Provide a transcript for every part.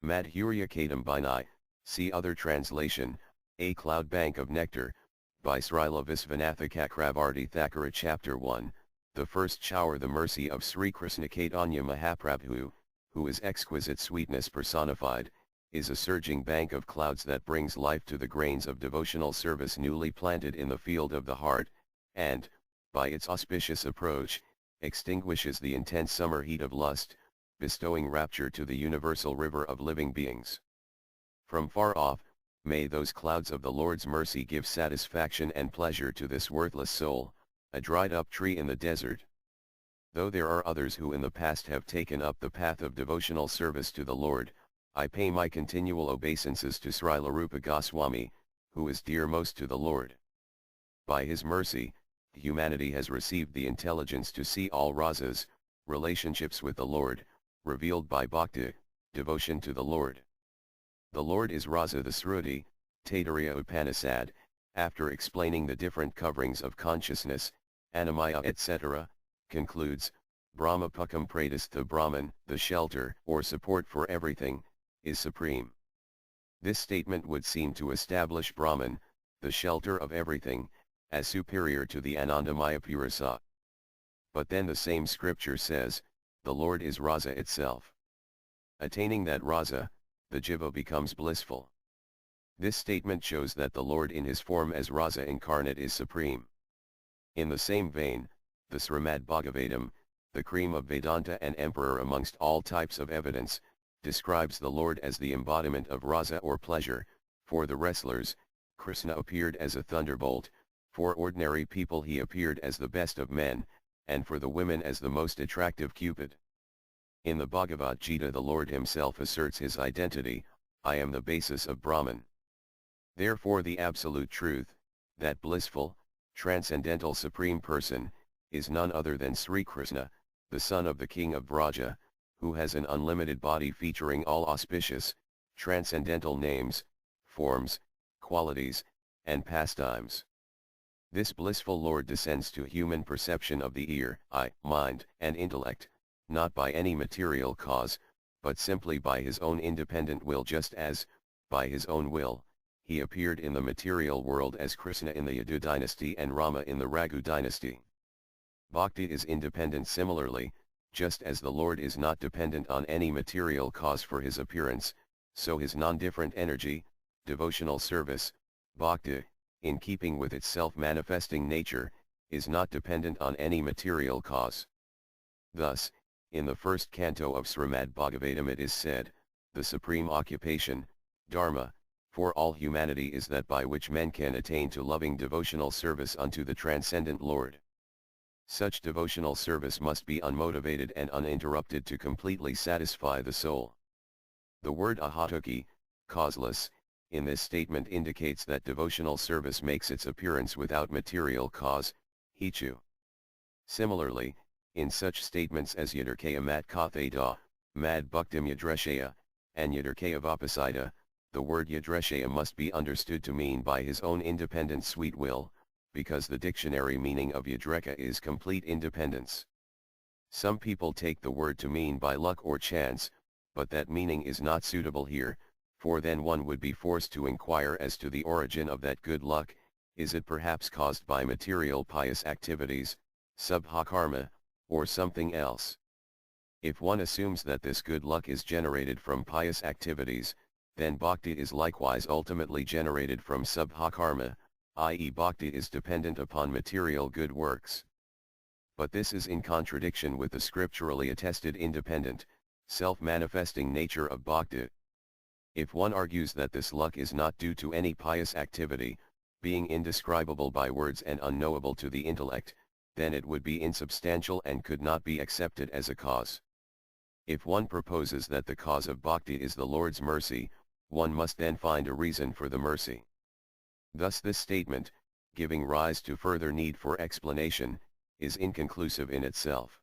Madhurya Kadambini2, see other translation, A Cloud Bank of Nectar, by Shrila Visvanath Cakravarti Thakura Chapter 1, the first shower. The mercy of Sri Krishna Caitanya Mahaprabhu, who is exquisite sweetness personified, is a surging bank of clouds that brings life to the grains of devotional service newly planted in the field of the heart, and, by its auspicious approach, extinguishes the intense summer heat of lust, bestowing rapture to the universal river of living beings. From far off, may those clouds of the Lord's mercy give satisfaction and pleasure to this worthless soul, a dried up tree in the desert. Though there are others who in the past have taken up the path of devotional service to the Lord, I pay my continual obeisances to Srila Rupa Goswami, who is dear most to the Lord. By his mercy, humanity has received the intelligence to see all rasas, relationships with the Lord, revealed by bhakti, devotion to the Lord. The Lord is Rasa. The Sruti, Taittiriya Upanishad, after explaining the different coverings of consciousness, Annamaya etc., concludes, Brahmapukam Pradistha Brahman, the shelter or support for everything, is supreme. This statement would seem to establish Brahman, the shelter of everything, as superior to the Anandamaya Purisa. But then the same scripture says, the Lord is Rasa itself. Attaining that Rasa, the jiva becomes blissful. This statement shows that the Lord in his form as Rasa incarnate is supreme. In the same vein, the Srimad Bhagavatam, the cream of Vedanta and emperor amongst all types of evidence, describes the Lord as the embodiment of Rasa or pleasure. For the wrestlers, Krishna appeared as a thunderbolt, for ordinary people he appeared as the best of men, and for the women as the most attractive Cupid. In the Bhagavad Gita the Lord himself asserts his identity, I am the basis of Brahman. Therefore the absolute truth, that blissful, transcendental supreme person, is none other than Sri Krishna, the son of the king of Braja, who has an unlimited body featuring all auspicious, transcendental names, forms, qualities, and pastimes. This blissful Lord descends to human perception of the ear, eye, mind, and intellect, not by any material cause, but simply by his own independent will, just as, by his own will, he appeared in the material world as Krishna in the Yadu dynasty and Rama in the Raghu dynasty. Bhakti is independent similarly, just as the Lord is not dependent on any material cause for his appearance, so his non-different energy, devotional service, bhakti, in keeping with its self-manifesting nature, is not dependent on any material cause. Thus, in the first canto of Srimad Bhagavatam it is said, the supreme occupation, dharma, for all humanity is that by which men can attain to loving devotional service unto the transcendent Lord. Such devotional service must be unmotivated and uninterrupted to completely satisfy the soul. The word ahatuki, causeless, in this statement indicates that devotional service makes its appearance without material cause, hetu. Similarly, in such statements as Yadarkaya Mat Kathada, Mad Bhaktim Yadreshaya, and Yadarkaya Vapasida, the word Yadreshaya must be understood to mean by his own independent sweet will, because the dictionary meaning of Yadreka is complete independence. Some people take the word to mean by luck or chance, but that meaning is not suitable here, for then one would be forced to inquire as to the origin of that good luck. Is it perhaps caused by material pious activities, subha-karma, or something else? If one assumes that this good luck is generated from pious activities, then bhakti is likewise ultimately generated from subha-karma, i.e. bhakti is dependent upon material good works. But this is in contradiction with the scripturally attested independent, self-manifesting nature of bhakti. If one argues that this luck is not due to any pious activity, being indescribable by words and unknowable to the intellect, then it would be insubstantial and could not be accepted as a cause. If one proposes that the cause of bhakti is the Lord's mercy, one must then find a reason for the mercy. Thus this statement, giving rise to further need for explanation, is inconclusive in itself.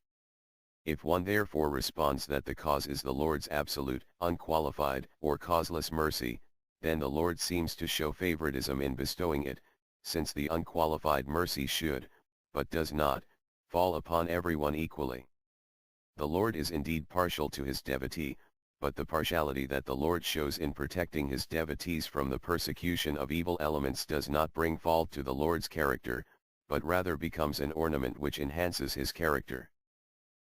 If one therefore responds that the cause is the Lord's absolute, unqualified, or causeless mercy, then the Lord seems to show favoritism in bestowing it, since the unqualified mercy should, but does not, fall upon everyone equally. The Lord is indeed partial to his devotee, but the partiality that the Lord shows in protecting his devotees from the persecution of evil elements does not bring fault to the Lord's character, but rather becomes an ornament which enhances his character.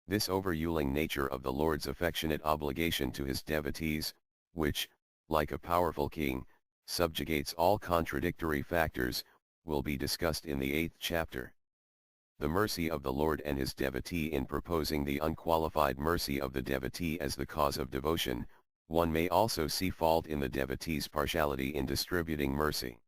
This overruling nature of the Lord's affectionate obligation to his devotees, which, like a powerful king, subjugates all contradictory factors, will be discussed in the 8th chapter. The mercy of the Lord and his devotee. In proposing the unqualified mercy of the devotee as the cause of devotion, one may also see fault in the devotee's partiality in distributing mercy.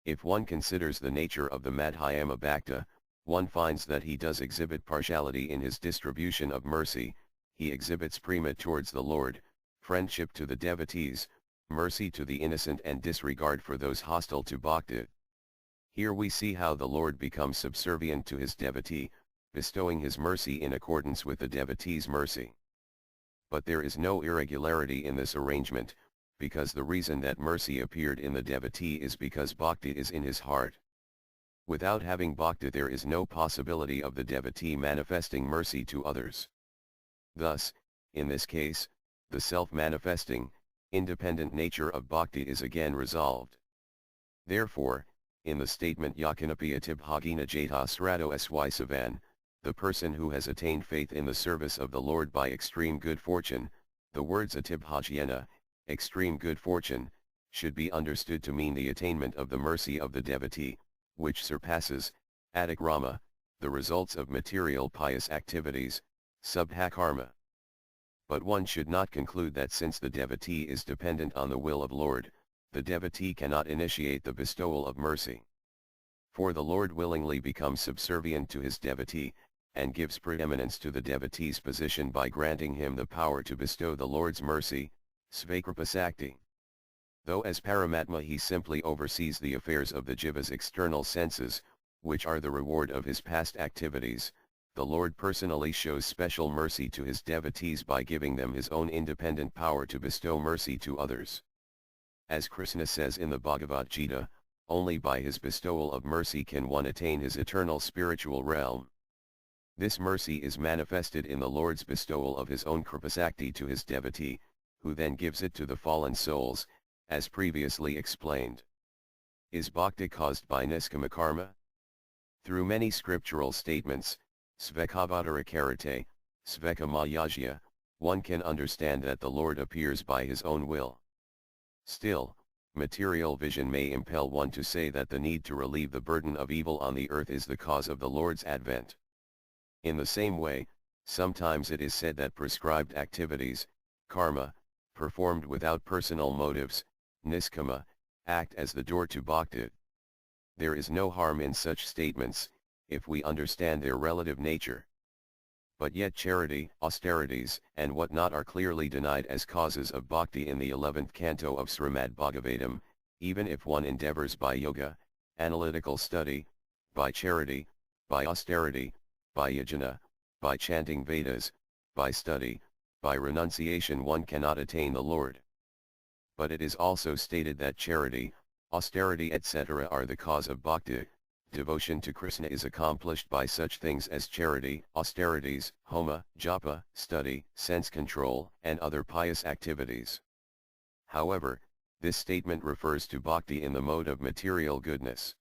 If one considers the nature of the Madhyama Bhakta, one finds that he does exhibit partiality in his distribution of mercy. He exhibits prema towards the Lord, friendship to the devotees, mercy to the innocent and disregard for those hostile to bhakti. Here we see how the Lord becomes subservient to his devotee, bestowing his mercy in accordance with the devotee's mercy. But there is no irregularity in this arrangement, because the reason that mercy appeared in the devotee is because bhakti is in his heart. Without having bhakti there is no possibility of the devotee manifesting mercy to others. Thus, in this case, the self-manifesting, independent nature of bhakti is again resolved. Therefore, in the statement Yakanapi atibhagina jata srato svisavan, the person who has attained faith in the service of the Lord by extreme good fortune, the words atibhagyena, extreme good fortune, should be understood to mean the attainment of the mercy of the devotee, which surpasses, adikrama, the results of material pious activities, subhakarma. But one should not conclude that since the devotee is dependent on the will of Lord, the devotee cannot initiate the bestowal of mercy. For the Lord willingly becomes subservient to his devotee, and gives preeminence to the devotee's position by granting him the power to bestow the Lord's mercy, Svakripa-sakti. Though as Paramatma he simply oversees the affairs of the jiva's external senses, which are the reward of his past activities, the Lord personally shows special mercy to his devotees by giving them his own independent power to bestow mercy to others. As Krishna says in the Bhagavad Gita, only by his bestowal of mercy can one attain his eternal spiritual realm. This mercy is manifested in the Lord's bestowal of his own Kripasakti to his devotee, who then gives it to the fallen souls, as previously explained. Is bhakti caused by niskama karma? Through many scriptural statements, svekavattara karate, svekamayajya, one can understand that the Lord appears by his own will. Still, material vision may impel one to say that the need to relieve the burden of evil on the earth is the cause of the Lord's advent. In the same way, sometimes it is said that prescribed activities, karma, performed without personal motives, niskama, act as the door to bhakti. There is no harm in such statements, if we understand their relative nature. But yet charity, austerities, and whatnot are clearly denied as causes of bhakti in the 11th canto of Srimad Bhagavatam, even if one endeavors by yoga, analytical study, by charity, by austerity, by yajna, by chanting Vedas, by study, by renunciation one cannot attain the Lord. But it is also stated that charity, austerity etc. are the cause of bhakti. Devotion to Krishna is accomplished by such things as charity, austerities, homa, japa, study, sense control, and other pious activities. However, this statement refers to bhakti in the mode of material goodness.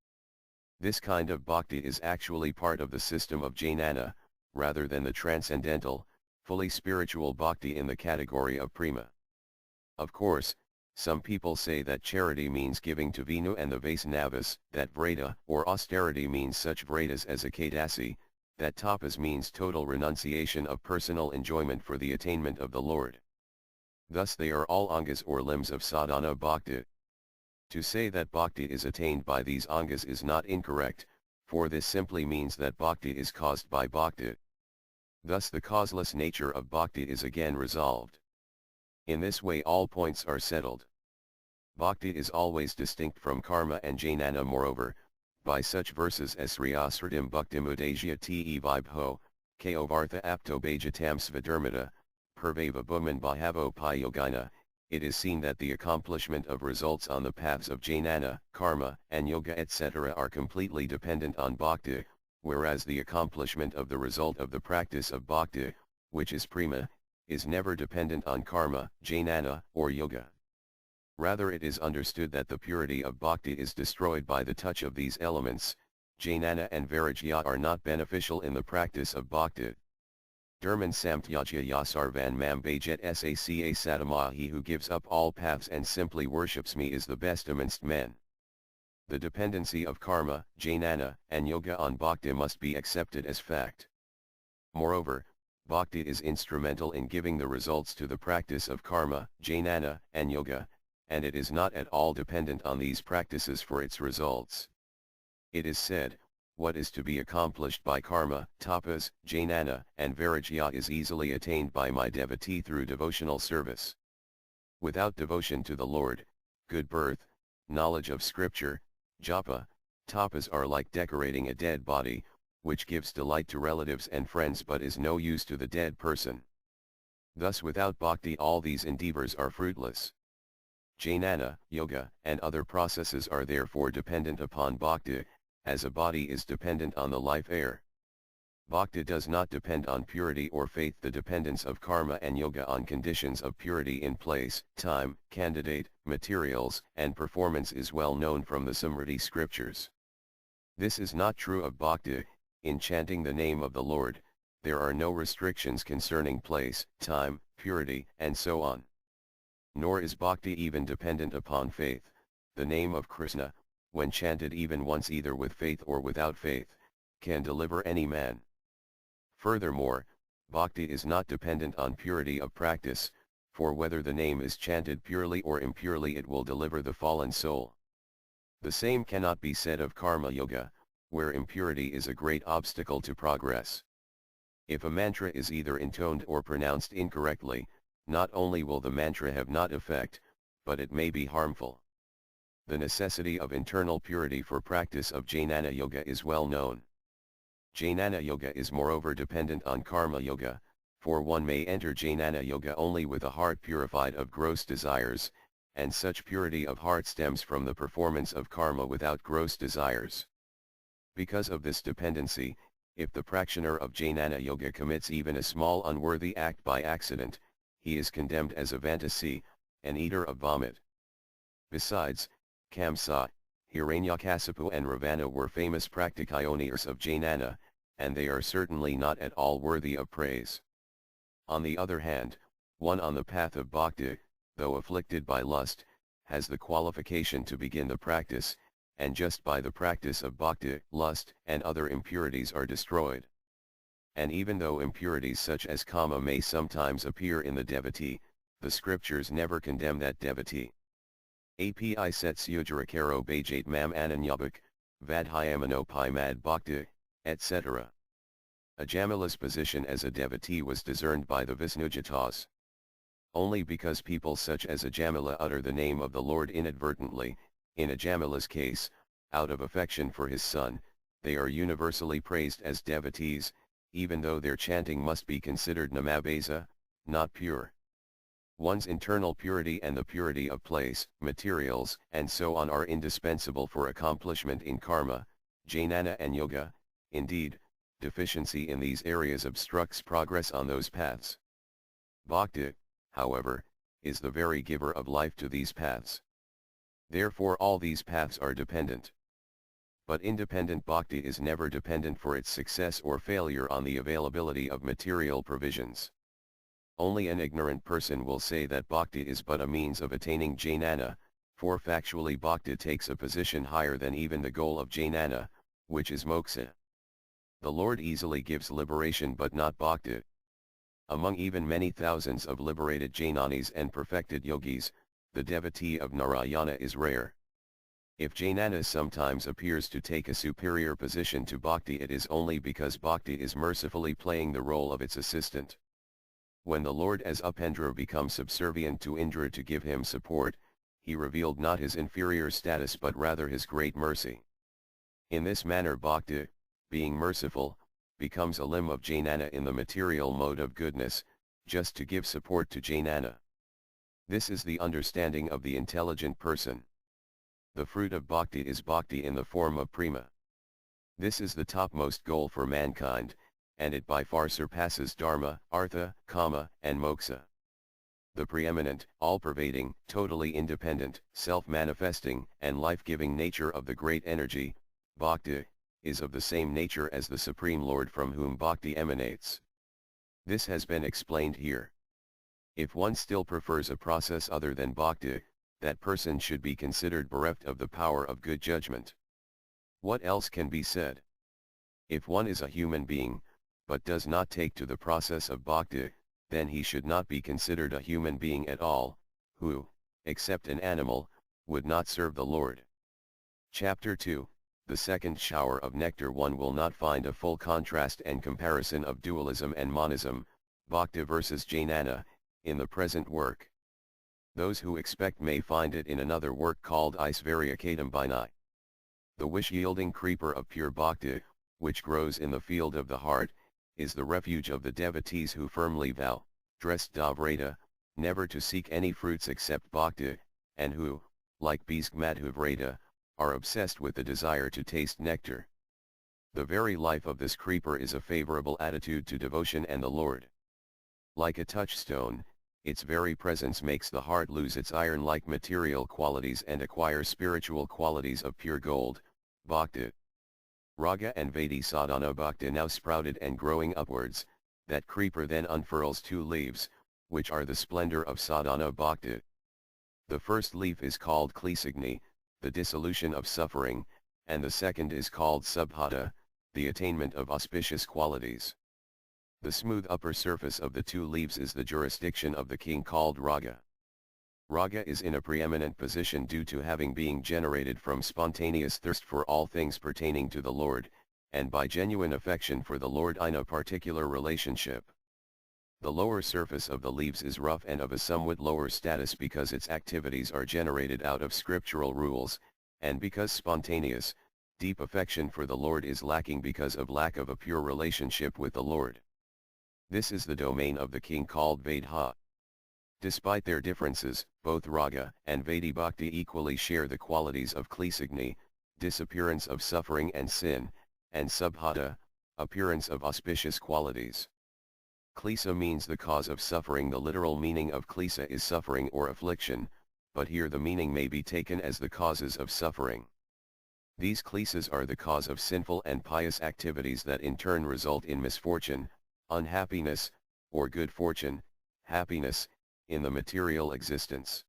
This kind of bhakti is actually part of the system of jnana, rather than the transcendental, fully spiritual bhakti in the category of prema. Of course, some people say that charity means giving to Vinu and the Vaisnavas, that vrata or austerity means such vratas as ekadasi, that tapas means total renunciation of personal enjoyment for the attainment of the Lord. Thus they are all angas or limbs of sadhana bhakti. To say that bhakti is attained by these angas is not incorrect, for this simply means that bhakti is caused by bhakti. Thus the causeless nature of bhakti is again resolved. In this way all points are settled. Bhakti is always distinct from karma and jnana. Moreover, by such verses as Sriyasritam Bhaktimudajya te vibho, ko vartha apto bhajatam svadharmata, purvava bhuman bhavo payogina, it is seen that the accomplishment of results on the paths of jnana, karma, and yoga etc. are completely dependent on bhakti, whereas the accomplishment of the result of the practice of bhakti, which is prema, is never dependent on karma, jnana, or yoga. Rather it is understood that the purity of bhakti is destroyed by the touch of these elements. Jnana and vairagya are not beneficial in the practice of bhakti. Derman samtyajya yasarvan mam bhajet saca satama, he who gives up all paths and simply worships me is the best amongst men. The dependency of karma, jnana, and yoga on bhakti must be accepted as fact. Moreover, bhakti is instrumental in giving the results to the practice of karma, jnana, and yoga, and it is not at all dependent on these practices for its results. It is said, what is to be accomplished by karma, tapas, jnana, and vairagya is easily attained by my devotee through devotional service. Without devotion to the Lord, good birth, knowledge of scripture, japa, tapas are like decorating a dead body, which gives delight to relatives and friends but is no use to the dead person. Thus without bhakti all these endeavors are fruitless. Jnana, yoga, and other processes are therefore dependent upon bhakti, as a body is dependent on the life air. Bhakti does not depend on purity or faith. The dependence of karma and yoga on conditions of purity in place, time, candidate, materials, and performance is well known from the Smriti scriptures. This is not true of bhakti. In chanting the name of the Lord, there are no restrictions concerning place, time, purity, and so on. Nor is bhakti even dependent upon faith. The name of Krishna, when chanted even once either with faith or without faith, can deliver any man. Furthermore, bhakti is not dependent on purity of practice, for whether the name is chanted purely or impurely it will deliver the fallen soul. The same cannot be said of karma yoga, where impurity is a great obstacle to progress. If a mantra is either intoned or pronounced incorrectly, not only will the mantra have not effect, but it may be harmful. The necessity of internal purity for practice of jnana yoga is well known. Jnana yoga is moreover dependent on karma yoga, for one may enter jnana yoga only with a heart purified of gross desires, and such purity of heart stems from the performance of karma without gross desires. Because of this dependency, if the practitioner of jnana yoga commits even a small unworthy act by accident, he is condemned as a vantasi, an eater of vomit. Besides, Kamsa, Hiranyakasipu and Ravana were famous practitioners of jnana, and they are certainly not at all worthy of praise. On the other hand, one on the path of bhakti, though afflicted by lust, has the qualification to begin the practice, and just by the practice of bhakti, lust and other impurities are destroyed. And even though impurities such as kama may sometimes appear in the devotee, the scriptures never condemn that devotee. Api set syujarakaro bhajate mam ananyabhak, vadhyamano pi mad bhakti, etc. Ajamala's position as a devotee was discerned by the Visnujatas. Only because people such as Ajamala utter the name of the Lord inadvertently, in Ajamala's case, out of affection for his son, they are universally praised as devotees, even though their chanting must be considered namabhasa, not pure. One's internal purity and the purity of place, materials, and so on are indispensable for accomplishment in karma, jnana and yoga. Indeed, deficiency in these areas obstructs progress on those paths. Bhakti, however, is the very giver of life to these paths. Therefore all these paths are dependent. But independent bhakti is never dependent for its success or failure on the availability of material provisions. Only an ignorant person will say that bhakti is but a means of attaining jnana, for factually bhakti takes a position higher than even the goal of jnana, which is moksha. The Lord easily gives liberation but not bhakti. Among even many thousands of liberated jnanis and perfected yogis, the devotee of Narayana is rare. If jnana sometimes appears to take a superior position to bhakti, it is only because bhakti is mercifully playing the role of its assistant. When the Lord as Upendra becomes subservient to Indra to give him support, he revealed not his inferior status but rather his great mercy. In this manner bhakti, being merciful, becomes a limb of jnana in the material mode of goodness, just to give support to jnana. This is the understanding of the intelligent person. The fruit of bhakti is bhakti in the form of prema. This is the topmost goal for mankind, and it by far surpasses dharma, artha, kama, and moksha. The preeminent, all-pervading, totally independent, self-manifesting, and life-giving nature of the great energy, bhakti, is of the same nature as the Supreme Lord from whom bhakti emanates. This has been explained here. If one still prefers a process other than bhakti, that person should be considered bereft of the power of good judgment. What else can be said? If one is a human being, but does not take to the process of bhakti, then he should not be considered a human being at all, who, except an animal, would not serve the Lord. Chapter 2, the second shower of nectar. One will not find a full contrast and comparison of dualism and monism, bhakti versus jnana, in the present work. Those who expect may find it in another work called Visvanath Kadambini2. The wish-yielding creeper of pure bhakti, which grows in the field of the heart, is the refuge of the devotees who firmly vow, dressed Davrata, never to seek any fruits except bhakti, and who, like bees Madhurya, are obsessed with the desire to taste nectar. The very life of this creeper is a favorable attitude to devotion and the Lord. Like a touchstone, its very presence makes the heart lose its iron-like material qualities and acquire spiritual qualities of pure gold, bhakti. Raga and Vaidhi sadhana bhakti now sprouted and growing upwards, that creeper then unfurls two leaves, which are the splendor of sadhana bhakti. The first leaf is called klesagni, the dissolution of suffering, and the second is called subhata, the attainment of auspicious qualities. The smooth upper surface of the two leaves is the jurisdiction of the king called Raga. Raga is in a preeminent position due to having being generated from spontaneous thirst for all things pertaining to the Lord, and by genuine affection for the Lord in a particular relationship. The lower surface of the leaves is rough and of a somewhat lower status because its activities are generated out of scriptural rules, and because spontaneous, deep affection for the Lord is lacking because of lack of a pure relationship with the Lord. This is the domain of the king called Vaidha. Despite their differences, both Raga and Vaidhi Bhakti equally share the qualities of klesagni, disappearance of suffering and sin, and subhata, appearance of auspicious qualities. Klesa means the cause of suffering. The literal meaning of klesa is suffering or affliction, but here the meaning may be taken as the causes of suffering. These klesas are the cause of sinful and pious activities that in turn result in misfortune, unhappiness, or good fortune, happiness, in the material existence.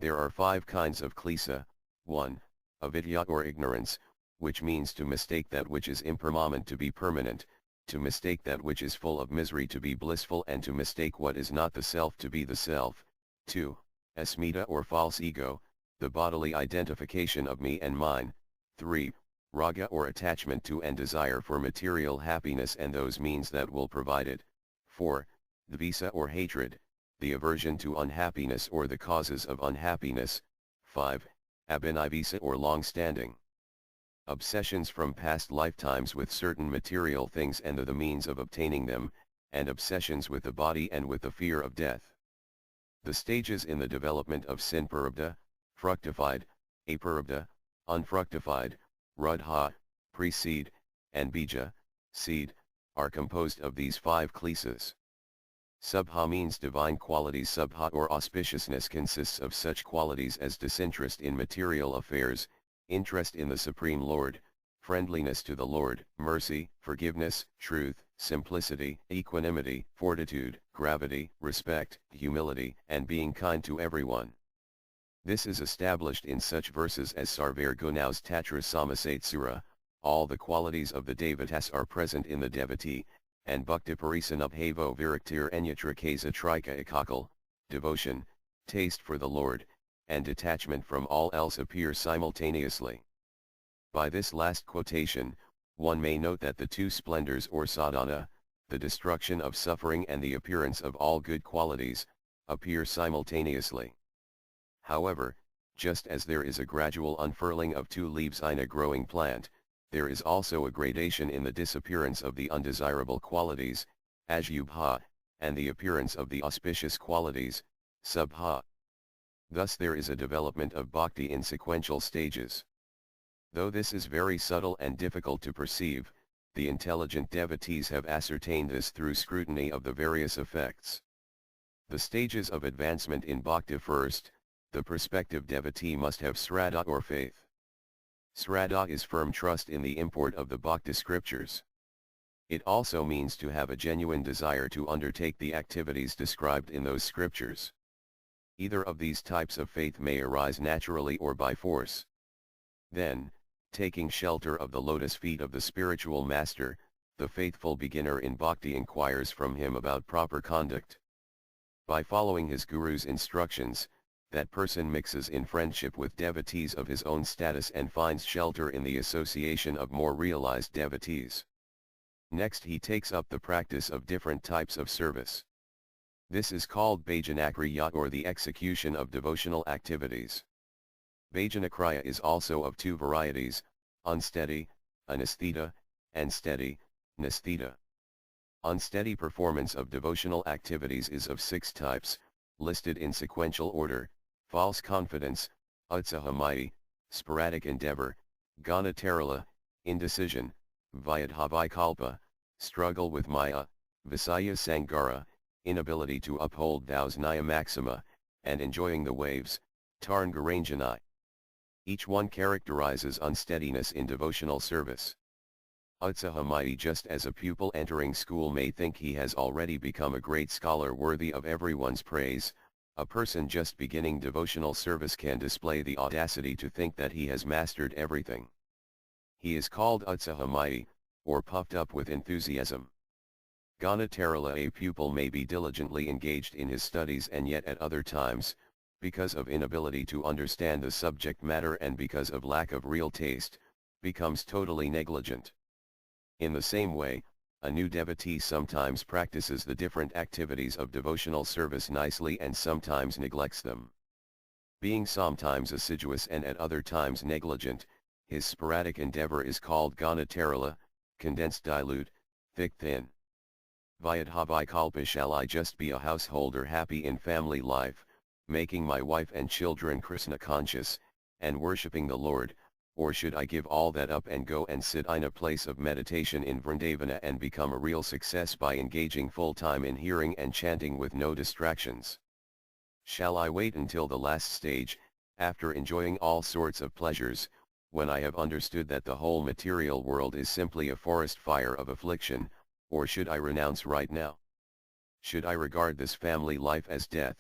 There are 5 kinds of klesa. 1. Avidya or ignorance, which means to mistake that which is impermanent to be permanent, to mistake that which is full of misery to be blissful, and to mistake what is not the self to be the self. 2. Asmita or false ego, the bodily identification of me and mine. 3. Raga or attachment to and desire for material happiness and those means that will provide it. 4. Dvesa or hatred, the aversion to unhappiness or the causes of unhappiness. 5. Abhinivisa or long-standing obsessions from past lifetimes with certain material things and the means of obtaining them, and obsessions with the body and with the fear of death. The stages in the development of sin: parabdha, fructified; aparabdha, unfructified; rudha, pre-seed; and bija, seed, are composed of these 5 klesas. Subha means divine qualities. Subha or auspiciousness consists of such qualities as disinterest in material affairs, interest in the Supreme Lord, friendliness to the Lord, mercy, forgiveness, truth, simplicity, equanimity, fortitude, gravity, respect, humility, and being kind to everyone. This is established in such verses as Sarvar Gunaus Tatra Samasatsura, all the qualities of the devatas are present in the devotee, and Bhakti Parisanabhavo Viraktir Enyatrakasa Trika Ikakal, devotion, taste for the Lord, and detachment from all else appear simultaneously. By this last quotation, one may note that the 2 splendors or sadhana, the destruction of suffering and the appearance of all good qualities, appear simultaneously. However, just as there is a gradual unfurling of 2 leaves in a growing plant, there is also a gradation in the disappearance of the undesirable qualities, ajubha, and the appearance of the auspicious qualities, subha. Thus there is a development of bhakti in sequential stages. Though this is very subtle and difficult to perceive, The intelligent devotees have ascertained this through scrutiny of the various effects. The stages of advancement in bhakti. First, the prospective devotee must have sraddha or faith. Sraddha is firm trust in the import of the bhakti scriptures. It also means to have a genuine desire to undertake the activities described in those scriptures. Either of these types of faith may arise naturally or by force. Then, taking shelter of the lotus feet of the spiritual master, the faithful beginner in bhakti inquires from him about proper conduct. By following his guru's instructions, that person mixes in friendship with devotees of his own status and finds shelter in the association of more realized devotees. Next he takes up the practice of different types of service. This is called bhajanakriya, or the execution of devotional activities. Bhajanakriya is also of two varieties, unsteady, anestheta, and steady, nestheta. Unsteady performance of devotional activities is of 6 types, listed in sequential order: false confidence, utsahamaya, sporadic endeavor, ganatarala, indecision, vyadhavikalpa, struggle with maya, visaya sangara, inability to uphold vows naya maxima, and enjoying the waves, tarngaranjanai. Each one characterizes unsteadiness in devotional service. Utsahamaya: just as a pupil entering school may think he has already become a great scholar worthy of everyone's praise, a person just beginning devotional service can display the audacity to think that he has mastered everything. He is called utsahamaya, or puffed up with enthusiasm. Ganatarala: a pupil may be diligently engaged in his studies and yet at other times, because of inability to understand the subject matter and because of lack of real taste, becomes totally negligent. In the same way, a new devotee sometimes practices the different activities of devotional service nicely and sometimes neglects them. Being sometimes assiduous and at other times negligent, his sporadic endeavor is called ganatarala, condensed dilute, thick thin. Vyadhavikalpa: shall I just be a householder happy in family life, making my wife and children Krishna conscious, and worshipping the Lord, or should I give all that up and go and sit in a place of meditation in Vrindavana and become a real success by engaging full-time in hearing and chanting with no distractions? Shall I wait until the last stage, after enjoying all sorts of pleasures, when I have understood that the whole material world is simply a forest fire of affliction, or should I renounce right now? Should I regard this family life as death,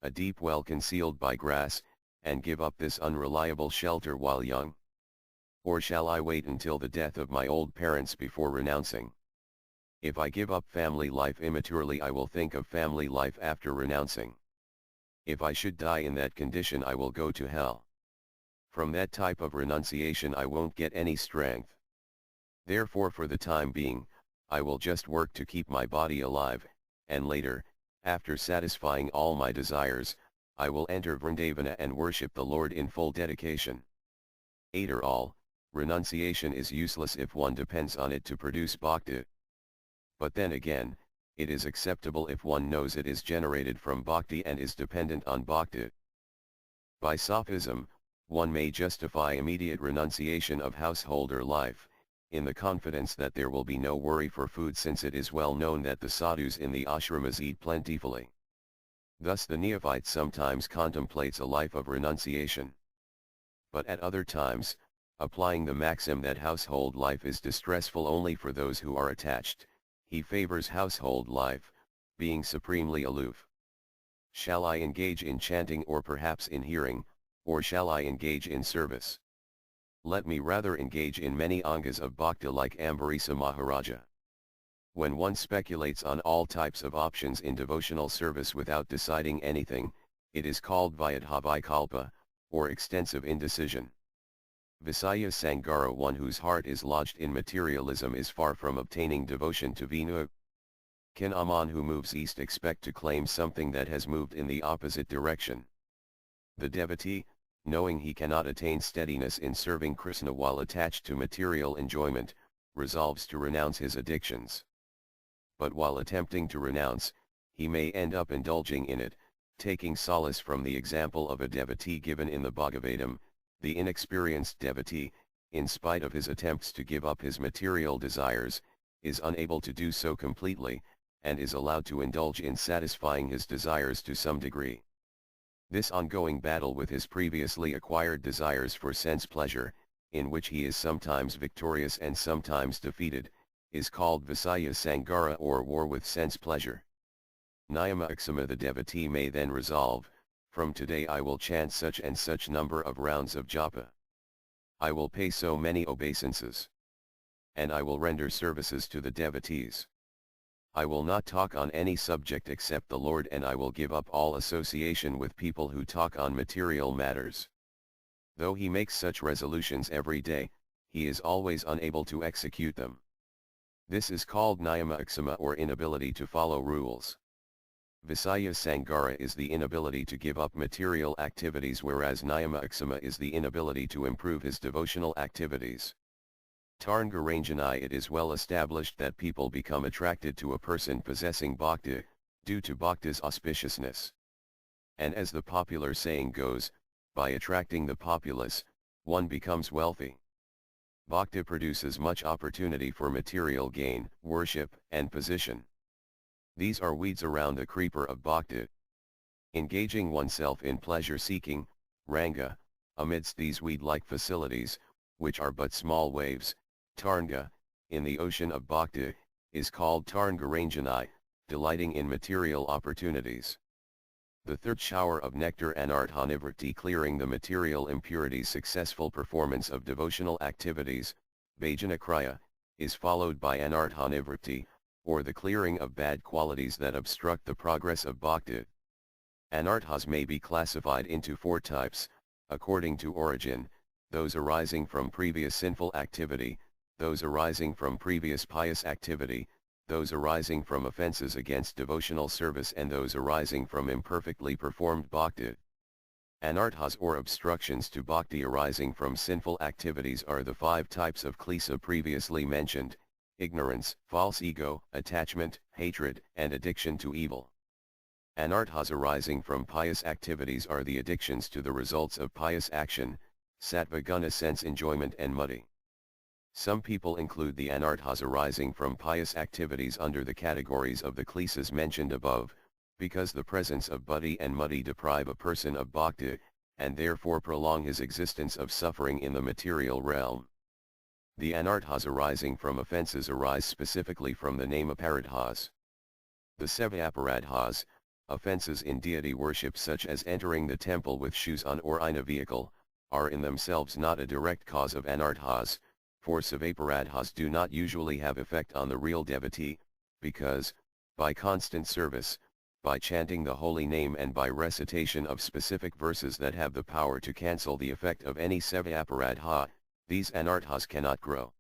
a deep well concealed by grass, and give up this unreliable shelter while young? Or shall I wait until the death of my old parents before renouncing? If I give up family life immaturely, I will think of family life after renouncing. If I should die in that condition, I will go to hell. From that type of renunciation I won't get any strength. Therefore, for the time being, I will just work to keep my body alive, and later, after satisfying all my desires, I will enter Vrindavana and worship the Lord in full dedication. After all, renunciation is useless if one depends on it to produce bhakti. But then again, it is acceptable if one knows it is generated from bhakti and is dependent on bhakti. By sophism, one may justify immediate renunciation of householder life, in the confidence that there will be no worry for food, since it is well known that the sadhus in the ashramas eat plentifully. Thus the neophyte sometimes contemplates a life of renunciation. But at other times, applying the maxim that household life is distressful only for those who are attached, he favors household life, being supremely aloof. Shall I engage in chanting or perhaps in hearing, or shall I engage in service? Let me rather engage in many angas of bhakti like Ambarisa Maharaja. When one speculates on all types of options in devotional service without deciding anything, it is called vyadhavikalpa, or extensive indecision. Visaya Sangara: one whose heart is lodged in materialism is far from obtaining devotion to Vinu. Can a man who moves east expect to claim something that has moved in the opposite direction? The devotee, knowing he cannot attain steadiness in serving Krishna while attached to material enjoyment, resolves to renounce his addictions. But while attempting to renounce, he may end up indulging in it, taking solace from the example of a devotee given in the Bhagavatam. The inexperienced devotee, in spite of his attempts to give up his material desires, is unable to do so completely, and is allowed to indulge in satisfying his desires to some degree. This ongoing battle with his previously acquired desires for sense pleasure, in which he is sometimes victorious and sometimes defeated, is called Visaya Sangara, or war with sense pleasure. Niyama Aksama, the devotee may then resolve, from today I will chant such and such number of rounds of japa. I will pay so many obeisances. And I will render services to the devotees. I will not talk on any subject except the Lord, and I will give up all association with people who talk on material matters. Though he makes such resolutions every day, he is always unable to execute them. This is called Niyama Aksama, or inability to follow rules. Visaya Sangara is the inability to give up material activities, whereas Niyama Aksama is the inability to improve his devotional activities. Taranga Ranjanai, it is well established that people become attracted to a person possessing bhakti, due to bhakti's auspiciousness. And as the popular saying goes, by attracting the populace, one becomes wealthy. Bhakti produces much opportunity for material gain, worship, and position. These are weeds around the creeper of bhakti. Engaging oneself in pleasure-seeking, ranga, amidst these weed-like facilities, which are but small waves, taranga, in the ocean of bhakti, is called Taranga Ranjanai, delighting in material opportunities. The third shower of nectar, anartha-nivritti, clearing the material impurities, successful performance of devotional activities, bhajana kriya, is followed by anartha-nivritti, or the clearing of bad qualities that obstruct the progress of bhakti. Anarthas may be classified into four types, according to origin: those arising from previous sinful activity, those arising from previous pious activity, those arising from offenses against devotional service, and those arising from imperfectly performed bhakti. Anarthas, or obstructions to bhakti arising from sinful activities, are the five types of klesa previously mentioned: ignorance, false ego, attachment, hatred, and addiction to evil. Anarthas arising from pious activities are the addictions to the results of pious action, sattva guna, sense enjoyment, and muddy. Some people include the anarthas arising from pious activities under the categories of the klesas mentioned above, because the presence of buddhi and muddy deprive a person of bhakti, and therefore prolong his existence of suffering in the material realm. The anarthas arising from offenses arise specifically from the name aparadhas. The seva aparadhas, offenses in deity worship such as entering the temple with shoes on or in a vehicle, are in themselves not a direct cause of anarthas, for sevaparadhas do not usually have effect on the real devotee, because, by constant service, by chanting the holy name, and by recitation of specific verses that have the power to cancel the effect of any sevaparadha, these anarthas cannot grow.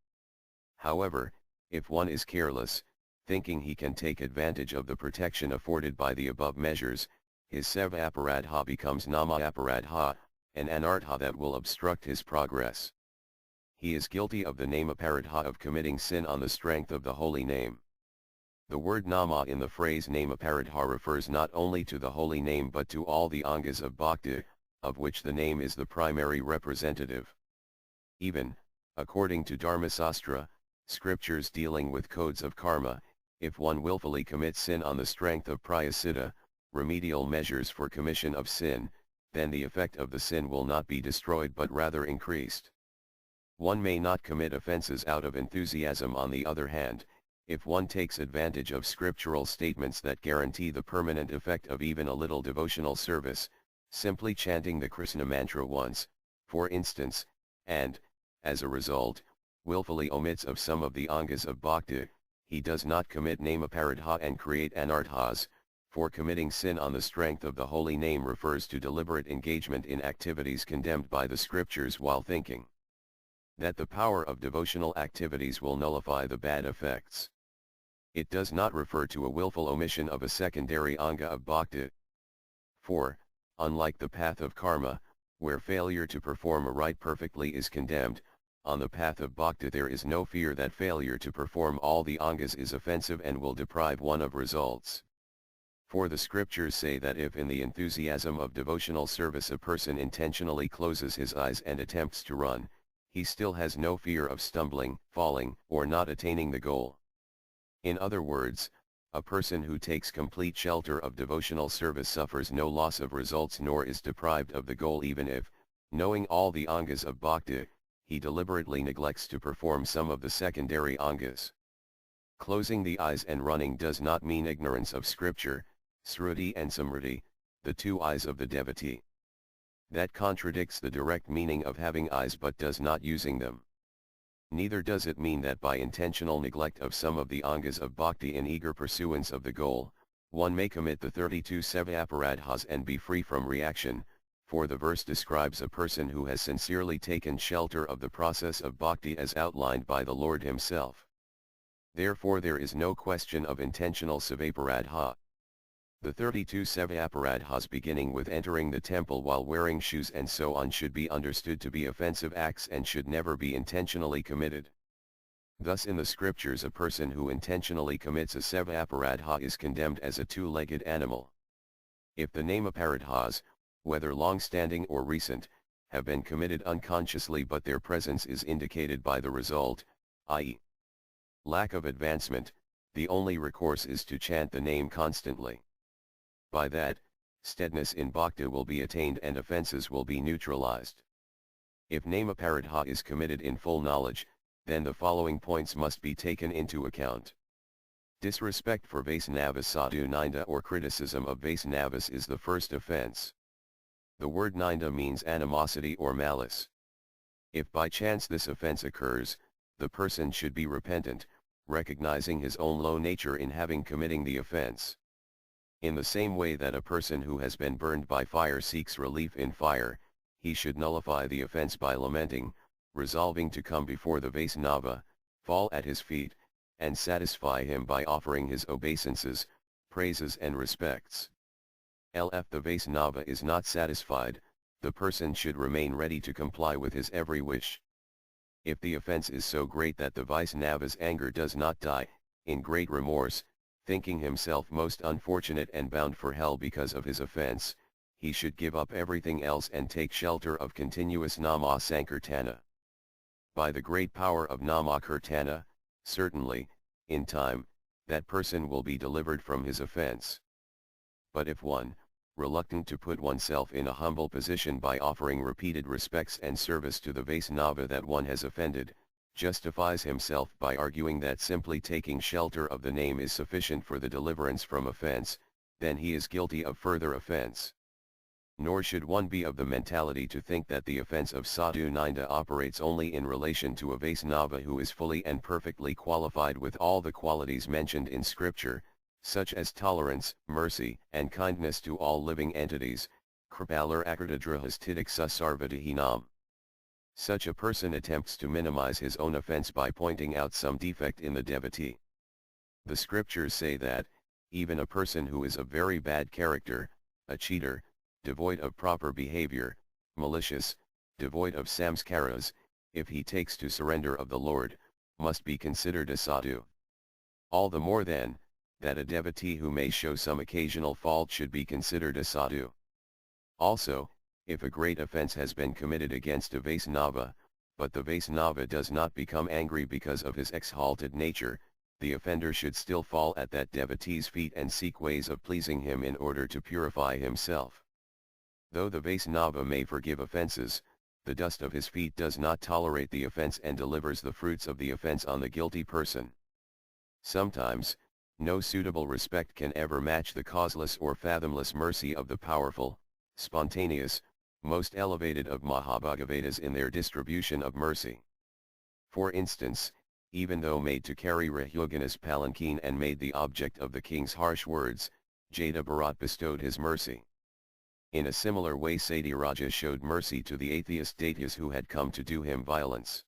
However, if one is careless, thinking he can take advantage of the protection afforded by the above measures, his sevaparadha becomes nama-aparadha, an anartha that will obstruct his progress. He is guilty of the name-aparadha, of committing sin on the strength of the holy name. The word nama in the phrase name-aparadha refers not only to the holy name but to all the angas of bhakti, of which the name is the primary representative. Even, according to Dharmasastra, scriptures dealing with codes of karma, if one willfully commits sin on the strength of prayasiddha, remedial measures for commission of sin, then the effect of the sin will not be destroyed but rather increased. One may not commit offenses out of enthusiasm. On the other hand, if one takes advantage of scriptural statements that guarantee the permanent effect of even a little devotional service, simply chanting the Krishna mantra once, for instance, and, as a result, willfully omits of some of the angas of bhakti, he does not commit name-aparadha and create anarthas, for committing sin on the strength of the holy name refers to deliberate engagement in activities condemned by the scriptures while thinking that the power of devotional activities will nullify the bad effects. It does not refer to a willful omission of a secondary anga of bhakti. For, unlike the path of karma, where failure to perform a rite perfectly is condemned, on the path of bhakti there is no fear that failure to perform all the angas is offensive and will deprive one of results. For the scriptures say that if in the enthusiasm of devotional service a person intentionally closes his eyes and attempts to run, he still has no fear of stumbling, falling, or not attaining the goal. In other words, a person who takes complete shelter of devotional service suffers no loss of results nor is deprived of the goal even if, knowing all the angas of bhakti, he deliberately neglects to perform some of the secondary angas. Closing the eyes and running does not mean ignorance of scripture, sruti and samriti, the two eyes of the devotee. That contradicts the direct meaning of having eyes but does not using them. Neither does it mean that by intentional neglect of some of the angas of bhakti in eager pursuance of the goal, one may commit the 32 seva-aparadhas and be free from reaction, for the verse describes a person who has sincerely taken shelter of the process of bhakti as outlined by the Lord himself. Therefore there is no question of intentional seva-aparadha. The 32 seva-aparadhas beginning with entering the temple while wearing shoes and so on should be understood to be offensive acts and should never be intentionally committed. Thus in the scriptures a person who intentionally commits a seva-aparadha is condemned as a two-legged animal. If the nama-aparadhas, whether long-standing or recent, have been committed unconsciously but their presence is indicated by the result, i.e. lack of advancement, the only recourse is to chant the name constantly. By that, steadiness in bhakti will be attained and offenses will be neutralized. If nama-aparadha is committed in full knowledge, then the following points must be taken into account. Disrespect for Vaisnavas sadhu ninda or criticism of Vaisnavas is the first offense. The word ninda means animosity or malice. If by chance this offense occurs, the person should be repentant, recognizing his own low nature in having committing the offense. In the same way that a person who has been burned by fire seeks relief in fire, he should nullify the offense by lamenting, resolving to come before the Vaisnava, fall at his feet, and satisfy him by offering his obeisances, praises and respects. If the Vaisnava is not satisfied, the person should remain ready to comply with his every wish. If the offense is so great that the Vaisnava's anger does not die, in great remorse, thinking himself most unfortunate and bound for hell because of his offense, he should give up everything else and take shelter of continuous nama sankirtana. By the great power of nama kirtana, certainly, in time, that person will be delivered from his offense. But if one, reluctant to put oneself in a humble position by offering repeated respects and service to the Vaisnava that one has offended, justifies himself by arguing that simply taking shelter of the name is sufficient for the deliverance from offense, then he is guilty of further offense. Nor should one be of the mentality to think that the offense of sadhu ninda operates only in relation to a Vaisnava who is fully and perfectly qualified with all the qualities mentioned in scripture, such as tolerance, mercy, and kindness to all living entities, kripalar akartadrahas titiksa sarvatihinam. Such a person attempts to minimize his own offense by pointing out some defect in the devotee. The scriptures say that, even a person who is of very bad character, a cheater, devoid of proper behavior, malicious, devoid of samskaras, if he takes to surrender of the Lord, must be considered a sadhu. All the more then, that a devotee who may show some occasional fault should be considered a sadhu. Also, if a great offense has been committed against a Vaisnava, but the Vaisnava does not become angry because of his exalted nature, the offender should still fall at that devotee's feet and seek ways of pleasing him in order to purify himself. Though the Vaisnava may forgive offenses, the dust of his feet does not tolerate the offense and delivers the fruits of the offense on the guilty person. Sometimes, no suitable respect can ever match the causeless or fathomless mercy of the powerful, spontaneous, most elevated of Mahabhagavatas in their distribution of mercy. For instance, even though made to carry Rahyogana's palanquin and made the object of the king's harsh words, Jada Bharat bestowed his mercy. In a similar way Satyaraja showed mercy to the atheist Daityas who had come to do him violence.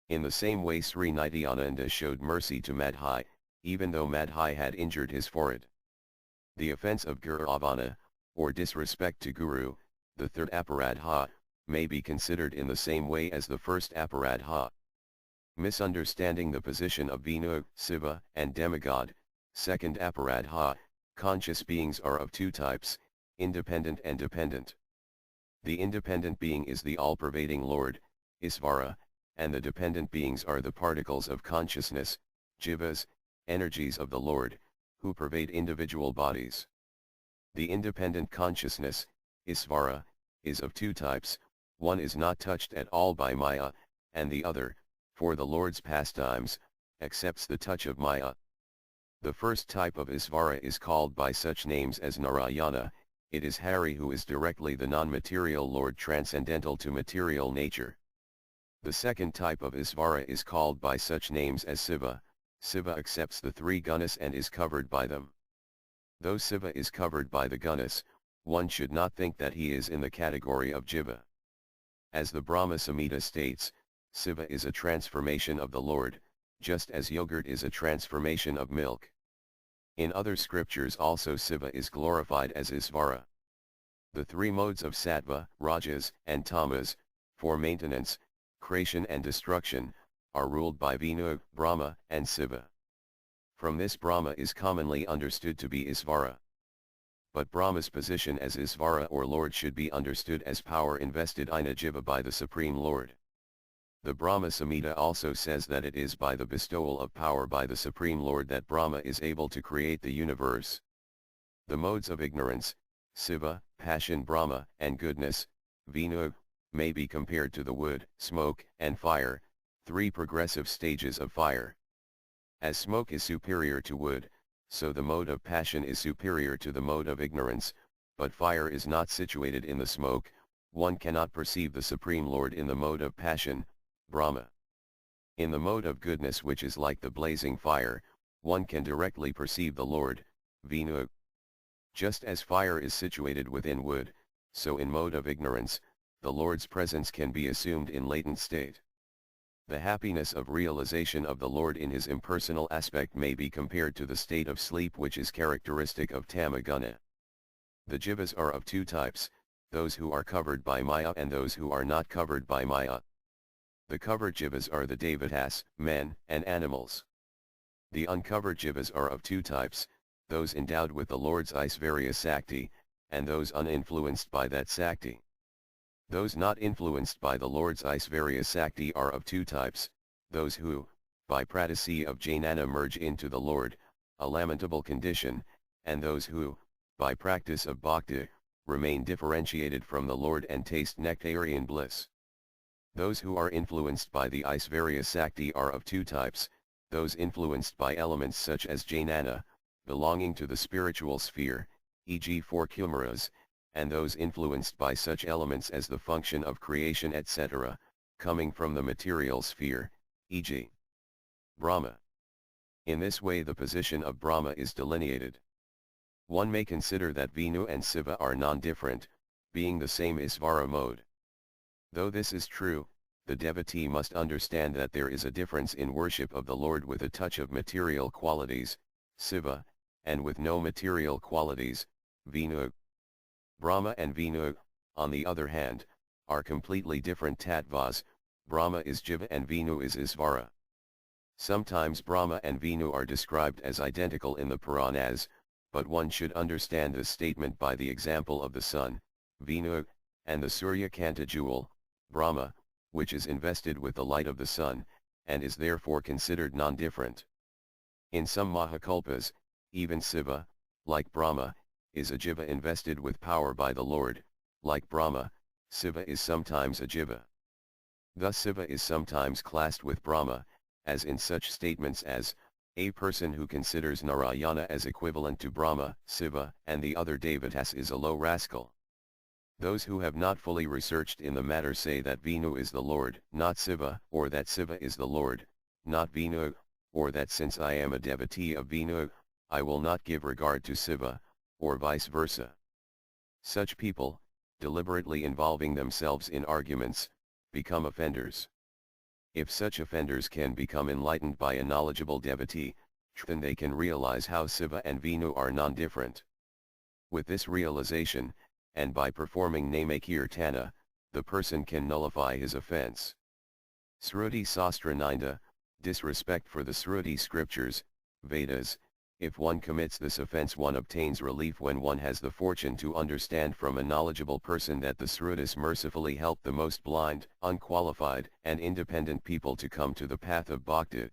In the same way Sri Nityananda showed mercy to Madhai, even though Madhai had injured his forehead. The offense of Guru Avana, or disrespect to Guru, the third aparadha, may be considered in the same way as the first aparadha. Misunderstanding the position of Vinu, Siva, and demigod, second aparadha. Conscious beings are of two types, independent and dependent. The independent being is the all-pervading Lord, Isvara, and the dependent beings are the particles of consciousness, jivas, energies of the Lord, who pervade individual bodies. The independent consciousness, Isvara, is of two types, one is not touched at all by Maya, and the other, for the Lord's pastimes, accepts the touch of Maya. The first type of Isvara is called by such names as Narayana, it is Hari who is directly the non-material Lord transcendental to material nature. The second type of Isvara is called by such names as Siva, Siva accepts the three gunas and is covered by them. Though Siva is covered by the gunas, one should not think that he is in the category of Jiva. As the Brahma Samhita states, Siva is a transformation of the Lord, just as yogurt is a transformation of milk. In other scriptures also Siva is glorified as Isvara. The three modes of Sattva, Rajas, and Tamas, for maintenance, creation and destruction, are ruled by Vinu, Brahma, and Siva. From this Brahma is commonly understood to be Isvara. But Brahma's position as Isvara or Lord should be understood as power invested in a jiva by the Supreme Lord. The Brahma Samhita also says that it is by the bestowal of power by the Supreme Lord that Brahma is able to create the universe. The modes of ignorance, Siva, passion Brahma, and goodness, Vinu, may be compared to the wood, smoke, and fire, three progressive stages of fire. As smoke is superior to wood, so the mode of passion is superior to the mode of ignorance, but fire is not situated in the smoke, one cannot perceive the Supreme Lord in the mode of passion, Brahma. In the mode of goodness which is like the blazing fire, one can directly perceive the Lord, Vinu. Just as fire is situated within wood, so in mode of ignorance, the Lord's presence can be assumed in latent state. The happiness of realization of the Lord in his impersonal aspect may be compared to the state of sleep which is characteristic of Tamaguna. The jivas are of two types, those who are covered by Maya and those who are not covered by Maya. The covered jivas are the devatas, men, and animals. The uncovered jivas are of two types, those endowed with the Lord's Aisvarya Sakti, and those uninfluenced by that Sakti. Those not influenced by the Lord's Aisvarya Sakti are of two types, those who, by pratasi of Jnana merge into the Lord, a lamentable condition, and those who, by practice of bhakti, remain differentiated from the Lord and taste nectarian bliss. Those who are influenced by the Aisvarya Sakti are of two types, those influenced by elements such as Jnana, belonging to the spiritual sphere, e.g. four kumaras, and those influenced by such elements as the function of creation etc., coming from the material sphere, e.g. Brahma. In this way the position of Brahma is delineated. One may consider that Vinu and Siva are non-different, being the same Isvara mode. Though this is true, the devotee must understand that there is a difference in worship of the Lord with a touch of material qualities, Siva, and with no material qualities, Vinu. Brahma and Vinu, on the other hand, are completely different tattvas, Brahma is Jiva and Vinu is Isvara. Sometimes Brahma and Vinu are described as identical in the Puranas, but one should understand this statement by the example of the sun, Vinu, and the Surya Kanta jewel, Brahma, which is invested with the light of the sun, and is therefore considered non-different. In some Mahakalpas, even Siva, like Brahma, is a Jiva invested with power by the Lord, like Brahma, Siva is sometimes a Jiva. Thus Siva is sometimes classed with Brahma, as in such statements as, a person who considers Narayana as equivalent to Brahma, Siva, and the other devatas is a low rascal. Those who have not fully researched in the matter say that Vinu is the Lord, not Siva, or that Siva is the Lord, not Vinu, or that since I am a devotee of Vinu, I will not give regard to Siva, or vice versa. Such people, deliberately involving themselves in arguments, become offenders. If such offenders can become enlightened by a knowledgeable devotee, then they can realize how Siva and Vinu are non-different. With this realization, and by performing Namakirtana, the person can nullify his offense. Sruti Sastra Ninda, disrespect for the Sruti scriptures, Vedas, If one commits this offense, one obtains relief when one has the fortune to understand from a knowledgeable person that the Srutis mercifully help the most blind, unqualified, and independent people to come to the path of bhakti.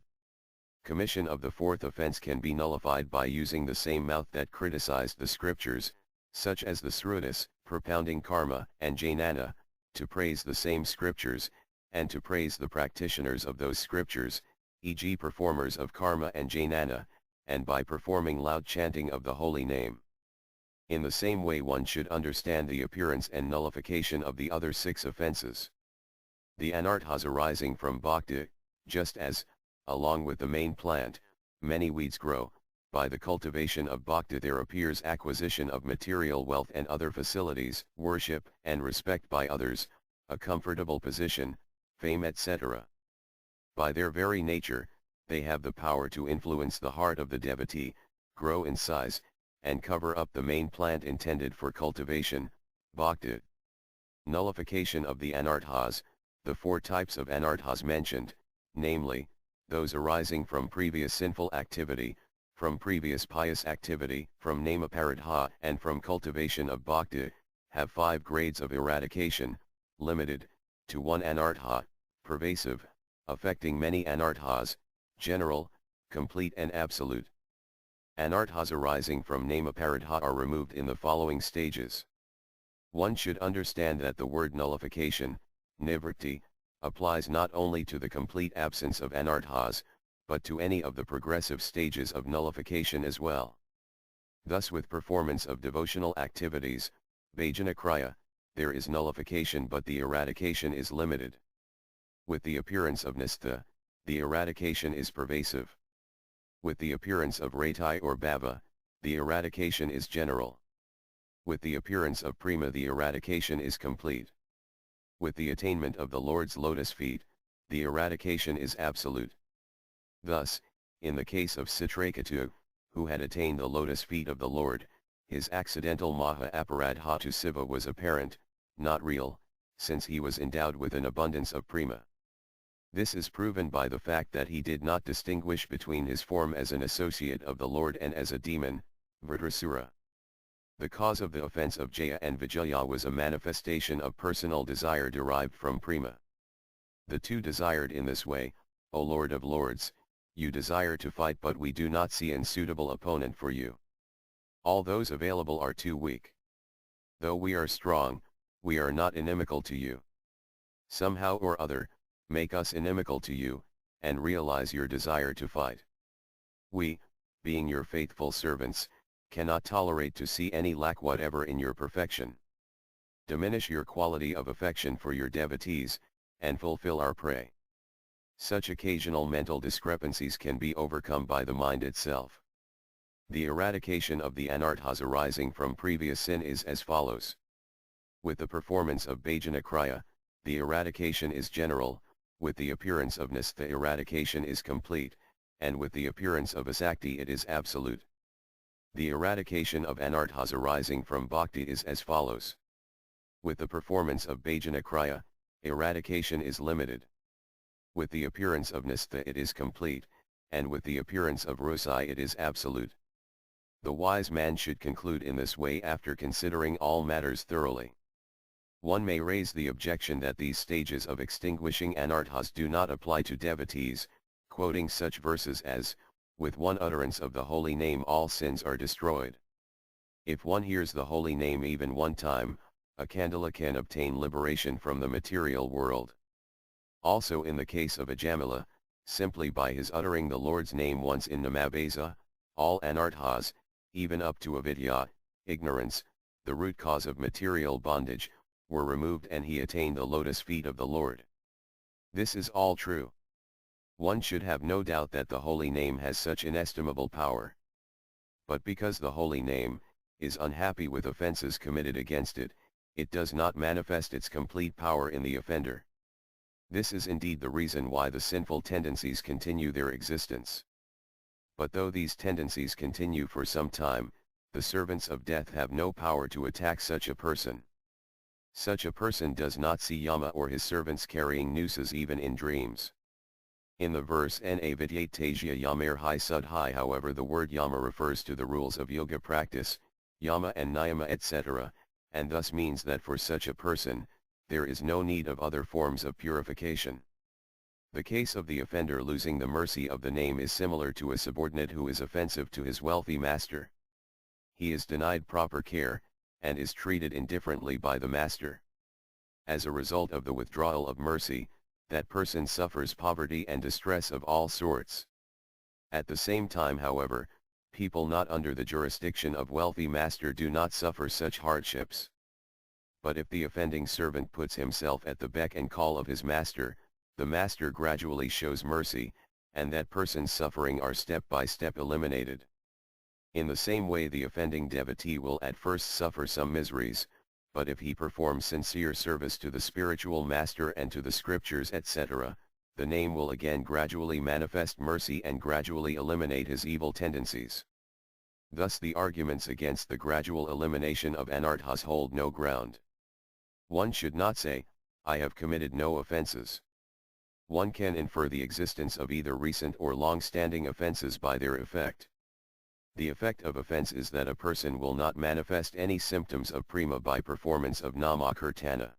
Commission of the fourth offense can be nullified by using the same mouth that criticized the scriptures, such as the Srutis, propounding karma and jnana, to praise the same scriptures, and to praise the practitioners of those scriptures, e.g. performers of karma and jnana, and by performing loud chanting of the holy name. In the same way one should understand the appearance and nullification of the other 6 offenses. The anarthas arising from bhakti, just as, along with the main plant, many weeds grow, by the cultivation of bhakti there appears acquisition of material wealth and other facilities, worship and respect by others, a comfortable position, fame etc. By their very nature, they have the power to influence the heart of the devotee, grow in size, and cover up the main plant intended for cultivation, bhakti. Nullification of the anarthas, the 4 types of anarthas mentioned, namely, those arising from previous sinful activity, from previous pious activity, from namaparadha and from cultivation of bhakti, have 5 grades of eradication, limited, to 1 anartha, pervasive, affecting many anarthas, general, complete and absolute. Anarthas arising from namaparadha are removed in the following stages. One should understand that the word nullification, nivritti, applies not only to the complete absence of anarthas, but to any of the progressive stages of nullification as well. Thus with performance of devotional activities, bhajana kriya, there is nullification but the eradication is limited. With the appearance of nistha, the eradication is pervasive. With the appearance of rati or bhava, the eradication is general. With the appearance of prema the eradication is complete. With the attainment of the Lord's lotus feet, the eradication is absolute. Thus, in the case of Citraketu, who had attained the lotus feet of the Lord, his accidental maha aparadha to Siva was apparent, not real, since he was endowed with an abundance of prema. This is proven by the fact that he did not distinguish between his form as an associate of the Lord and as a demon, Vritrasura. The cause of the offense of Jaya and Vijaya was a manifestation of personal desire derived from prema. The 2 desired in this way, O Lord of Lords, you desire to fight but we do not see an suitable opponent for you. All those available are too weak. Though we are strong, we are not inimical to you. Somehow or other, make us inimical to you, and realize your desire to fight. We, being your faithful servants, cannot tolerate to see any lack whatever in your perfection. Diminish your quality of affection for your devotees, and fulfill our prey. Such occasional mental discrepancies can be overcome by the mind itself. The eradication of the anarthas arising from previous sin is as follows. With the performance of bhajana kriya, the eradication is general, with the appearance of nistha the eradication is complete, and with the appearance of asakti it is absolute. The eradication of anarthas arising from bhakti is as follows. With the performance of bhajana kriya, eradication is limited. With the appearance of nistha it is complete, and with the appearance of rusai it is absolute. The wise man should conclude in this way after considering all matters thoroughly. One may raise the objection that these stages of extinguishing anarthas do not apply to devotees, quoting such verses as, with one utterance of the holy name all sins are destroyed. If one hears the holy name even one time, a Kandala can obtain liberation from the material world. Also in the case of a Jamila, simply by his uttering the Lord's name once in Namabhasa, all anarthas, even up to avidya, ignorance, the root cause of material bondage, were removed and he attained the lotus feet of the Lord. This is all true. One should have no doubt that the holy name has such inestimable power. But because the holy name is unhappy with offenses committed against it, it does not manifest its complete power in the offender. This is indeed the reason why the sinful tendencies continue their existence. But though these tendencies continue for some time, the servants of death have no power to attack such a person. Such a person does not see Yama or his servants carrying nooses even in dreams. In the verse Na Vidyatesya Yamar Hi Sud Hi, however, the word yama refers to the rules of yoga practice, yama and niyama etc., and thus means that for such a person, there is no need of other forms of purification. The case of the offender losing the mercy of the name is similar to a subordinate who is offensive to his wealthy master. He is denied proper care, and is treated indifferently by the master. As a result of the withdrawal of mercy, that person suffers poverty and distress of all sorts. At the same time, however, people not under the jurisdiction of wealthy master do not suffer such hardships. But if the offending servant puts himself at the beck and call of his master, the master gradually shows mercy, and that person's suffering are step by step eliminated. In the same way, the offending devotee will at first suffer some miseries, but if he performs sincere service to the spiritual master and to the scriptures etc., the name will again gradually manifest mercy and gradually eliminate his evil tendencies. Thus the arguments against the gradual elimination of anarthas hold no ground. One should not say, I have committed no offenses. One can infer the existence of either recent or long-standing offenses by their effect. The effect of offense is that a person will not manifest any symptoms of prema by performance of namakirtana.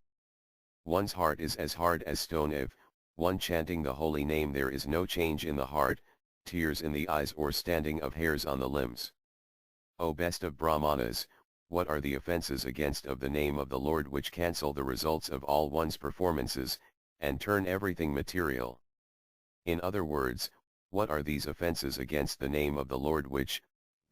One's heart is as hard as stone. If, one chanting the holy name, there is no change in the heart, tears in the eyes or standing of hairs on the limbs. O best of Brahmanas, what are the offenses against of the name of the Lord which cancel the results of all one's performances, and turn everything material? In other words, what are these offenses against the name of the Lord which,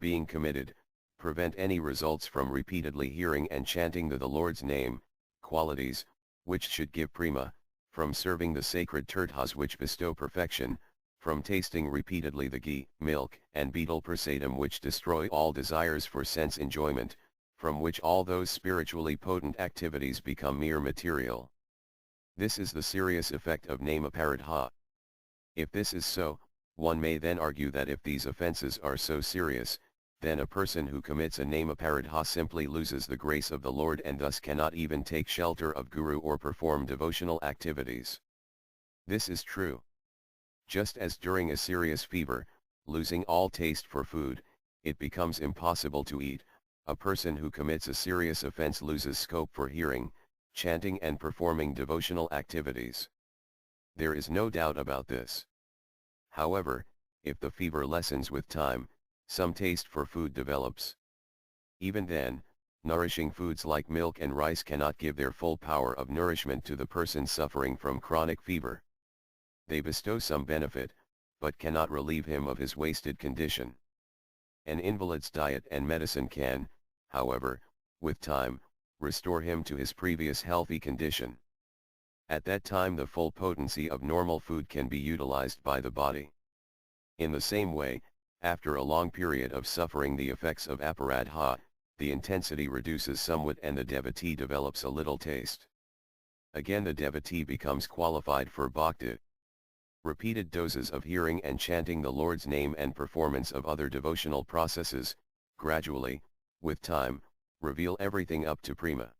being committed, prevent any results from repeatedly hearing and chanting the Lord's name, qualities, which should give prema, from serving the sacred tirthas which bestow perfection, from tasting repeatedly the ghee, milk, and betel prasadam which destroy all desires for sense enjoyment, from which all those spiritually potent activities become mere material. This is the serious effect of namaparadha. If this is so, one may then argue that if these offenses are so serious, then a person who commits a namaparadha simply loses the grace of the Lord and thus cannot even take shelter of Guru or perform devotional activities. This is true. Just as during a serious fever, losing all taste for food, it becomes impossible to eat, a person who commits a serious offense loses scope for hearing, chanting and performing devotional activities. There is no doubt about this. However, if the fever lessens with time, some taste for food develops. Even then, nourishing foods like milk and rice cannot give their full power of nourishment to the person suffering from chronic fever. They bestow some benefit, but cannot relieve him of his wasted condition. An invalid's diet and medicine can, however, with time, restore him to his previous healthy condition. At that time the full potency of normal food can be utilized by the body. In the same way, after a long period of suffering the effects of aparadha, the intensity reduces somewhat and the devotee develops a little taste. Again the devotee becomes qualified for bhakti. Repeated doses of hearing and chanting the Lord's name and performance of other devotional processes, gradually, with time, reveal everything up to prema.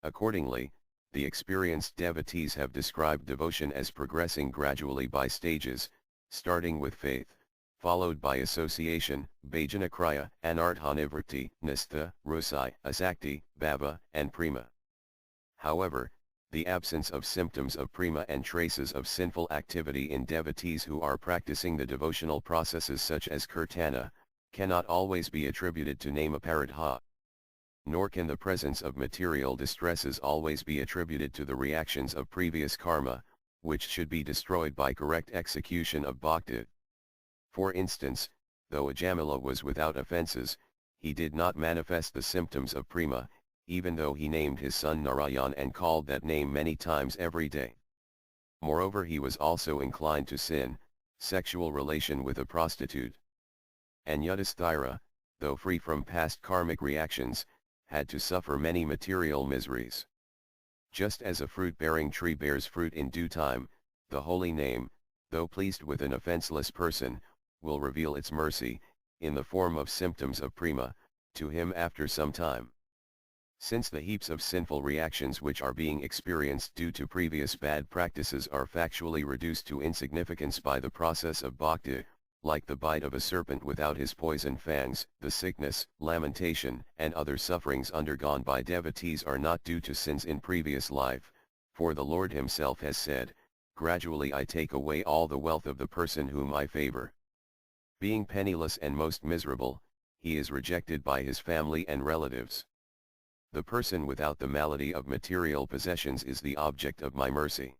Accordingly, the experienced devotees have described devotion as progressing gradually by stages, starting with faith, followed by association, bhajanakriya, anarthanivritti, nistha, rusai, asakti, bhava, and prema. However, the absence of symptoms of prema and traces of sinful activity in devotees who are practicing the devotional processes such as kirtana, cannot always be attributed to namaparadha. Nor can the presence of material distresses always be attributed to the reactions of previous karma, which should be destroyed by correct execution of bhakti. For instance, though Ajamila was without offenses, he did not manifest the symptoms of prema, even though he named his son Narayan and called that name many times every day. Moreover, he was also inclined to sin, sexual relation with a prostitute. And Yudhisthira, though free from past karmic reactions, had to suffer many material miseries. Just as a fruit-bearing tree bears fruit in due time, the holy name, though pleased with an offenseless person, will reveal its mercy, in the form of symptoms of prema, to him after some time. Since the heaps of sinful reactions which are being experienced due to previous bad practices are factually reduced to insignificance by the process of bhakti, like the bite of a serpent without his poison fangs, the sickness, lamentation, and other sufferings undergone by devotees are not due to sins in previous life, for the Lord himself has said, "Gradually I take away all the wealth of the person whom I favor." Being penniless and most miserable, he is rejected by his family and relatives. The person without the malady of material possessions is the object of my mercy.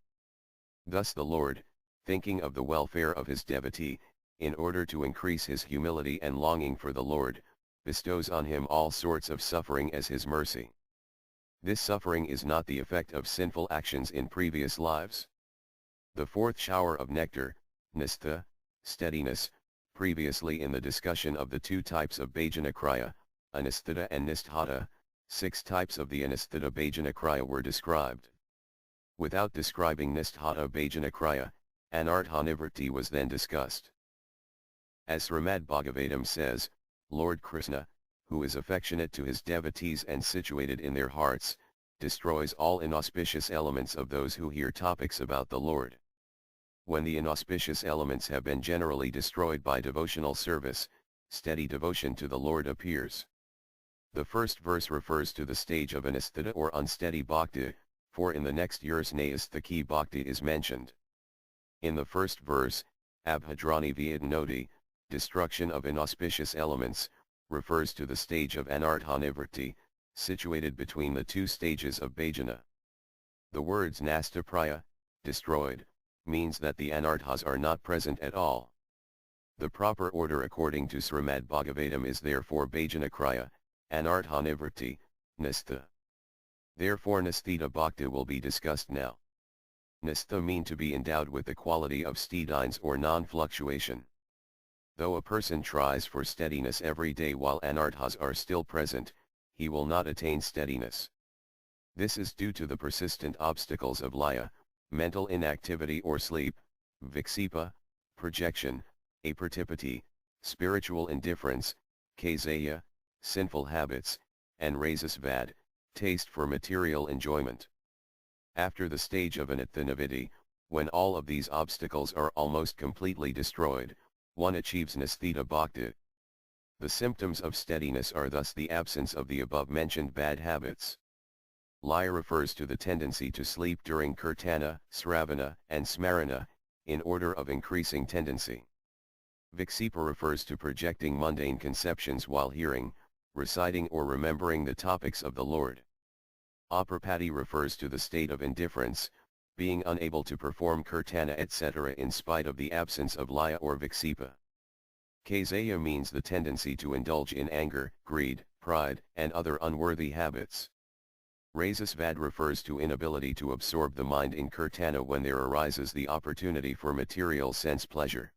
Thus the Lord, thinking of the welfare of his devotee, in order to increase his humility and longing for the Lord, bestows on him all sorts of suffering as his mercy. This suffering is not the effect of sinful actions in previous lives. The fourth shower of nectar, nistha, steadiness, previously in the discussion of the two types of bhajanakriya, anisthita and nisthata, 6 types of the anisthita bhajanakriya were described. Without describing nisthata bhajanakriya, anartha-nivrti was then discussed. As Srimad Bhagavatam says, Lord Krishna, who is affectionate to his devotees and situated in their hearts, destroys all inauspicious elements of those who hear topics about the Lord. When the inauspicious elements have been generally destroyed by devotional service, steady devotion to the Lord appears. The first verse refers to the stage of anisthita or unsteady bhakti, for in the next verse naisthaki bhakti is mentioned. In the first verse, abhadrani vyadnoti, destruction of inauspicious elements, refers to the stage of anartha-nivrti, situated between the two stages of bhajana. The words nastapriya, destroyed, means that the anarthas are not present at all. The proper order according to Srimad Bhagavatam is therefore bhajanakriya, anartha-nivrti, nistha. Therefore nisthita bhakti will be discussed now. Nistha mean to be endowed with the quality of steadiness or non-fluctuation. Though a person tries for steadiness every day while anarthas are still present, he will not attain steadiness. This is due to the persistent obstacles of laya, mental inactivity or sleep, viksipa, projection, apratipati, spiritual indifference, kaseya, sinful habits, and rasasvad, taste for material enjoyment. After the stage of anithanaviti, when all of these obstacles are almost completely destroyed, one achieves nisthita bhakti. The symptoms of steadiness are thus the absence of the above-mentioned bad habits. Laya refers to the tendency to sleep during kirtana, sravana, and smarana, in order of increasing tendency. Viksipa refers to projecting mundane conceptions while hearing, reciting or remembering the topics of the Lord. Aprapati refers to the state of indifference, being unable to perform kirtana etc. in spite of the absence of laya or viksipa. Kaseya means the tendency to indulge in anger, greed, pride, and other unworthy habits. Rasasvad refers to inability to absorb the mind in kirtana when there arises the opportunity for material sense pleasure.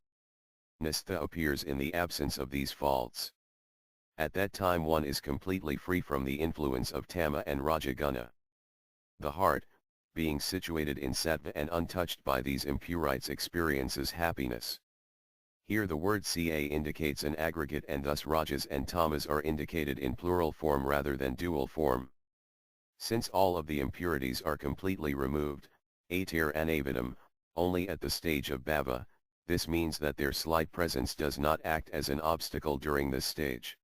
Nistha appears in the absence of these faults. At that time one is completely free from the influence of tama and rajaguna. The heart, being situated in sattva and untouched by these impurities, experiences happiness. Here the word ca indicates an aggregate and thus rajas and tamas are indicated in plural form rather than dual form. Since all of the impurities are completely removed, atir anavidam, only at the stage of bhava, this means that their slight presence does not act as an obstacle during this stage.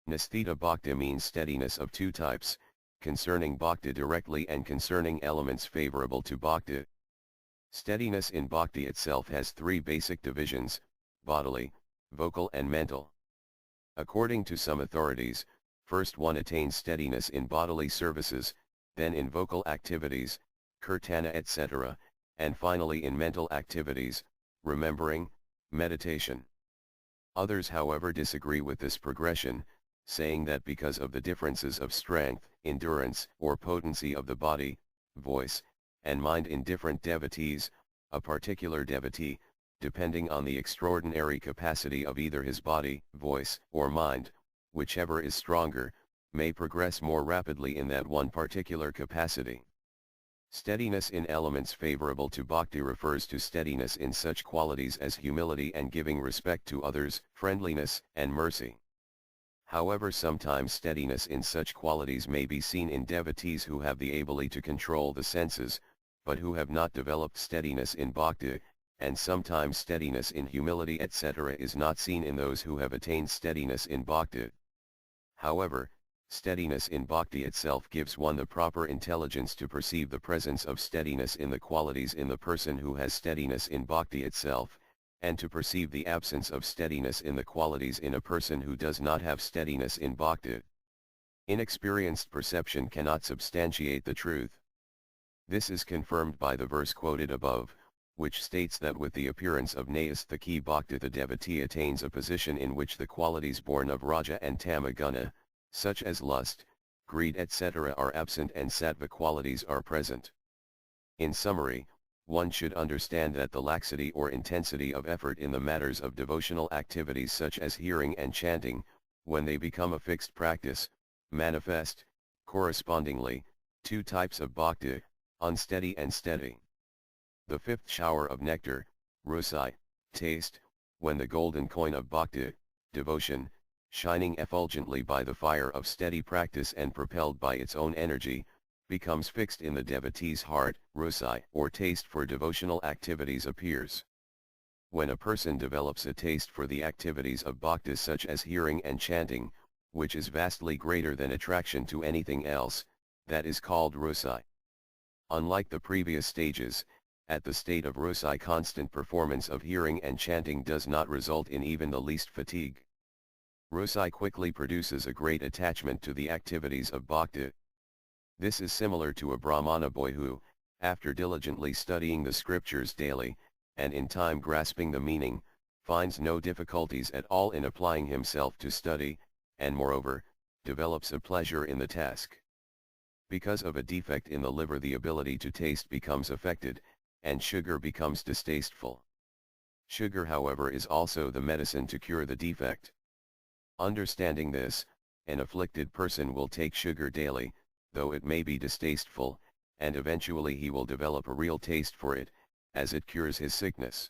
Nisthita bhakti means steadiness of two types, concerning bhakti directly and concerning elements favorable to bhakti. Steadiness in bhakti itself has 3 basic divisions, bodily, vocal and mental. According to some authorities, first one attains steadiness in bodily services, then in vocal activities, kirtana etc., and finally in mental activities, remembering, meditation. Others however disagree with this progression, saying that because of the differences of strength, endurance, or potency of the body, voice, and mind in different devotees, a particular devotee, depending on the extraordinary capacity of either his body, voice, or mind, whichever is stronger, may progress more rapidly in that one particular capacity. Steadiness in elements favorable to bhakti refers to steadiness in such qualities as humility and giving respect to others, friendliness, and mercy. However, sometimes steadiness in such qualities may be seen in devotees who have the ability to control the senses, but who have not developed steadiness in bhakti, and sometimes steadiness in humility etc. is not seen in those who have attained steadiness in bhakti. However, steadiness in bhakti itself gives one the proper intelligence to perceive the presence of steadiness in the qualities in the person who has steadiness in bhakti itself, and to perceive the absence of steadiness in the qualities in a person who does not have steadiness in bhakti. Inexperienced perception cannot substantiate the truth. This is confirmed by the verse quoted above, which states that with the appearance of Nayasthaki Bhakti the devotee attains a position in which the qualities born of Raja and Tamaguna, such as lust, greed etc. are absent and sattva qualities are present. In summary, one should understand that the laxity or intensity of effort in the matters of devotional activities such as hearing and chanting, when they become a fixed practice, manifest, correspondingly, two types of bhakti, unsteady and steady. The fifth shower of nectar, rusai, taste, when the golden coin of bhakti, devotion, shining effulgently by the fire of steady practice and propelled by its own energy, becomes fixed in the devotee's heart, rusai or taste for devotional activities appears. When a person develops a taste for the activities of bhakti such as hearing and chanting, which is vastly greater than attraction to anything else, that is called rusai. Unlike the previous stages, at the state of rusai constant performance of hearing and chanting does not result in even the least fatigue. Rusai quickly produces a great attachment to the activities of bhakti. This is similar to a brahmana boy who, after diligently studying the scriptures daily, and in time grasping the meaning, finds no difficulties at all in applying himself to study, and moreover, develops a pleasure in the task. Because of a defect in the liver the ability to taste becomes affected, and sugar becomes distasteful. Sugar however is also the medicine to cure the defect. Understanding this, an afflicted person will take sugar daily, though it may be distasteful, and eventually he will develop a real taste for it, as it cures his sickness.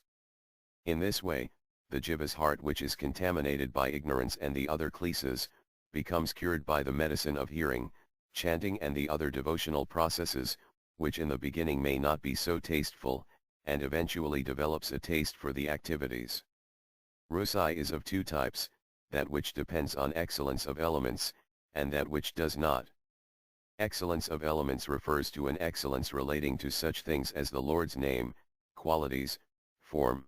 In this way, the jiva's heart which is contaminated by ignorance and the other kleshas, becomes cured by the medicine of hearing, chanting and the other devotional processes, which in the beginning may not be so tasteful, and eventually develops a taste for the activities. Rusai is of two types, that which depends on excellence of elements, and that which does not. Excellence of elements refers to an excellence relating to such things as the Lord's name, qualities, form.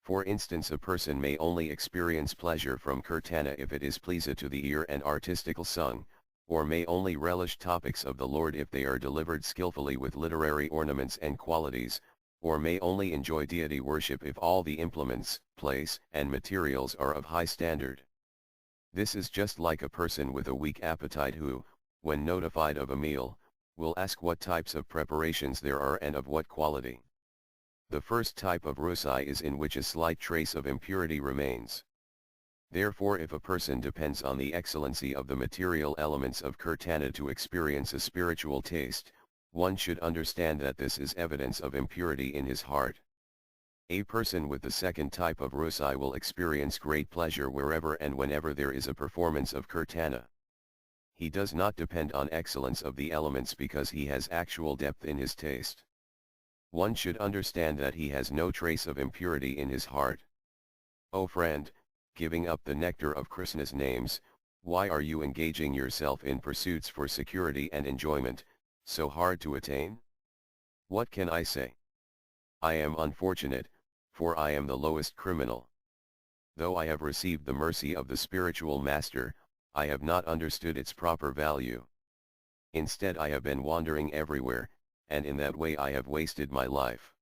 For instance, a person may only experience pleasure from kirtana if it is pleasing to the ear and artistical sung, or may only relish topics of the Lord if they are delivered skillfully with literary ornaments and qualities, or may only enjoy deity worship if all the implements, place, and materials are of high standard. This is just like a person with a weak appetite who, when notified of a meal, will ask what types of preparations there are and of what quality. The first type of rusai is in which a slight trace of impurity remains. Therefore, if a person depends on the excellency of the material elements of kirtana to experience a spiritual taste, one should understand that this is evidence of impurity in his heart. A person with the second type of rusai will experience great pleasure wherever and whenever there is a performance of kirtana. He does not depend on excellence of the elements because he has actual depth in his taste. One should understand that he has no trace of impurity in his heart. O friend, giving up the nectar of Krishna's names, why are you engaging yourself in pursuits for security and enjoyment, so hard to attain? What can I say? I am unfortunate, for I am the lowest criminal. Though I have received the mercy of the spiritual master, I have not understood its proper value. Instead I have been wandering everywhere, and in that way I have wasted my life.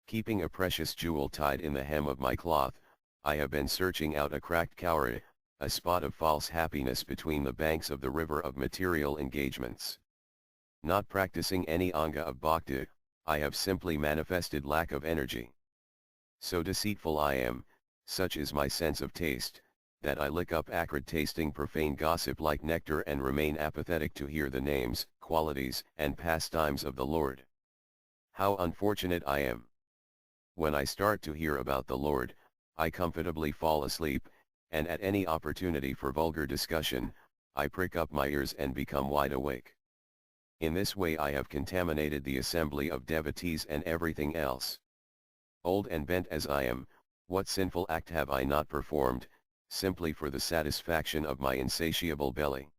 Keeping a precious jewel tied in the hem of my cloth, I have been searching out a cracked cowrie, a spot of false happiness between the banks of the river of material engagements. Not practicing any anga of bhakti, I have simply manifested lack of energy. So deceitful I am, such is my sense of taste, that I lick up acrid tasting profane gossip like nectar and remain apathetic to hear the names, qualities, and pastimes of the Lord. How unfortunate I am! When I start to hear about the Lord, I comfortably fall asleep, and at any opportunity for vulgar discussion, I prick up my ears and become wide awake. In this way I have contaminated the assembly of devotees and everything else. Old and bent as I am, what sinful act have I not performed, simply for the satisfaction of my insatiable belly?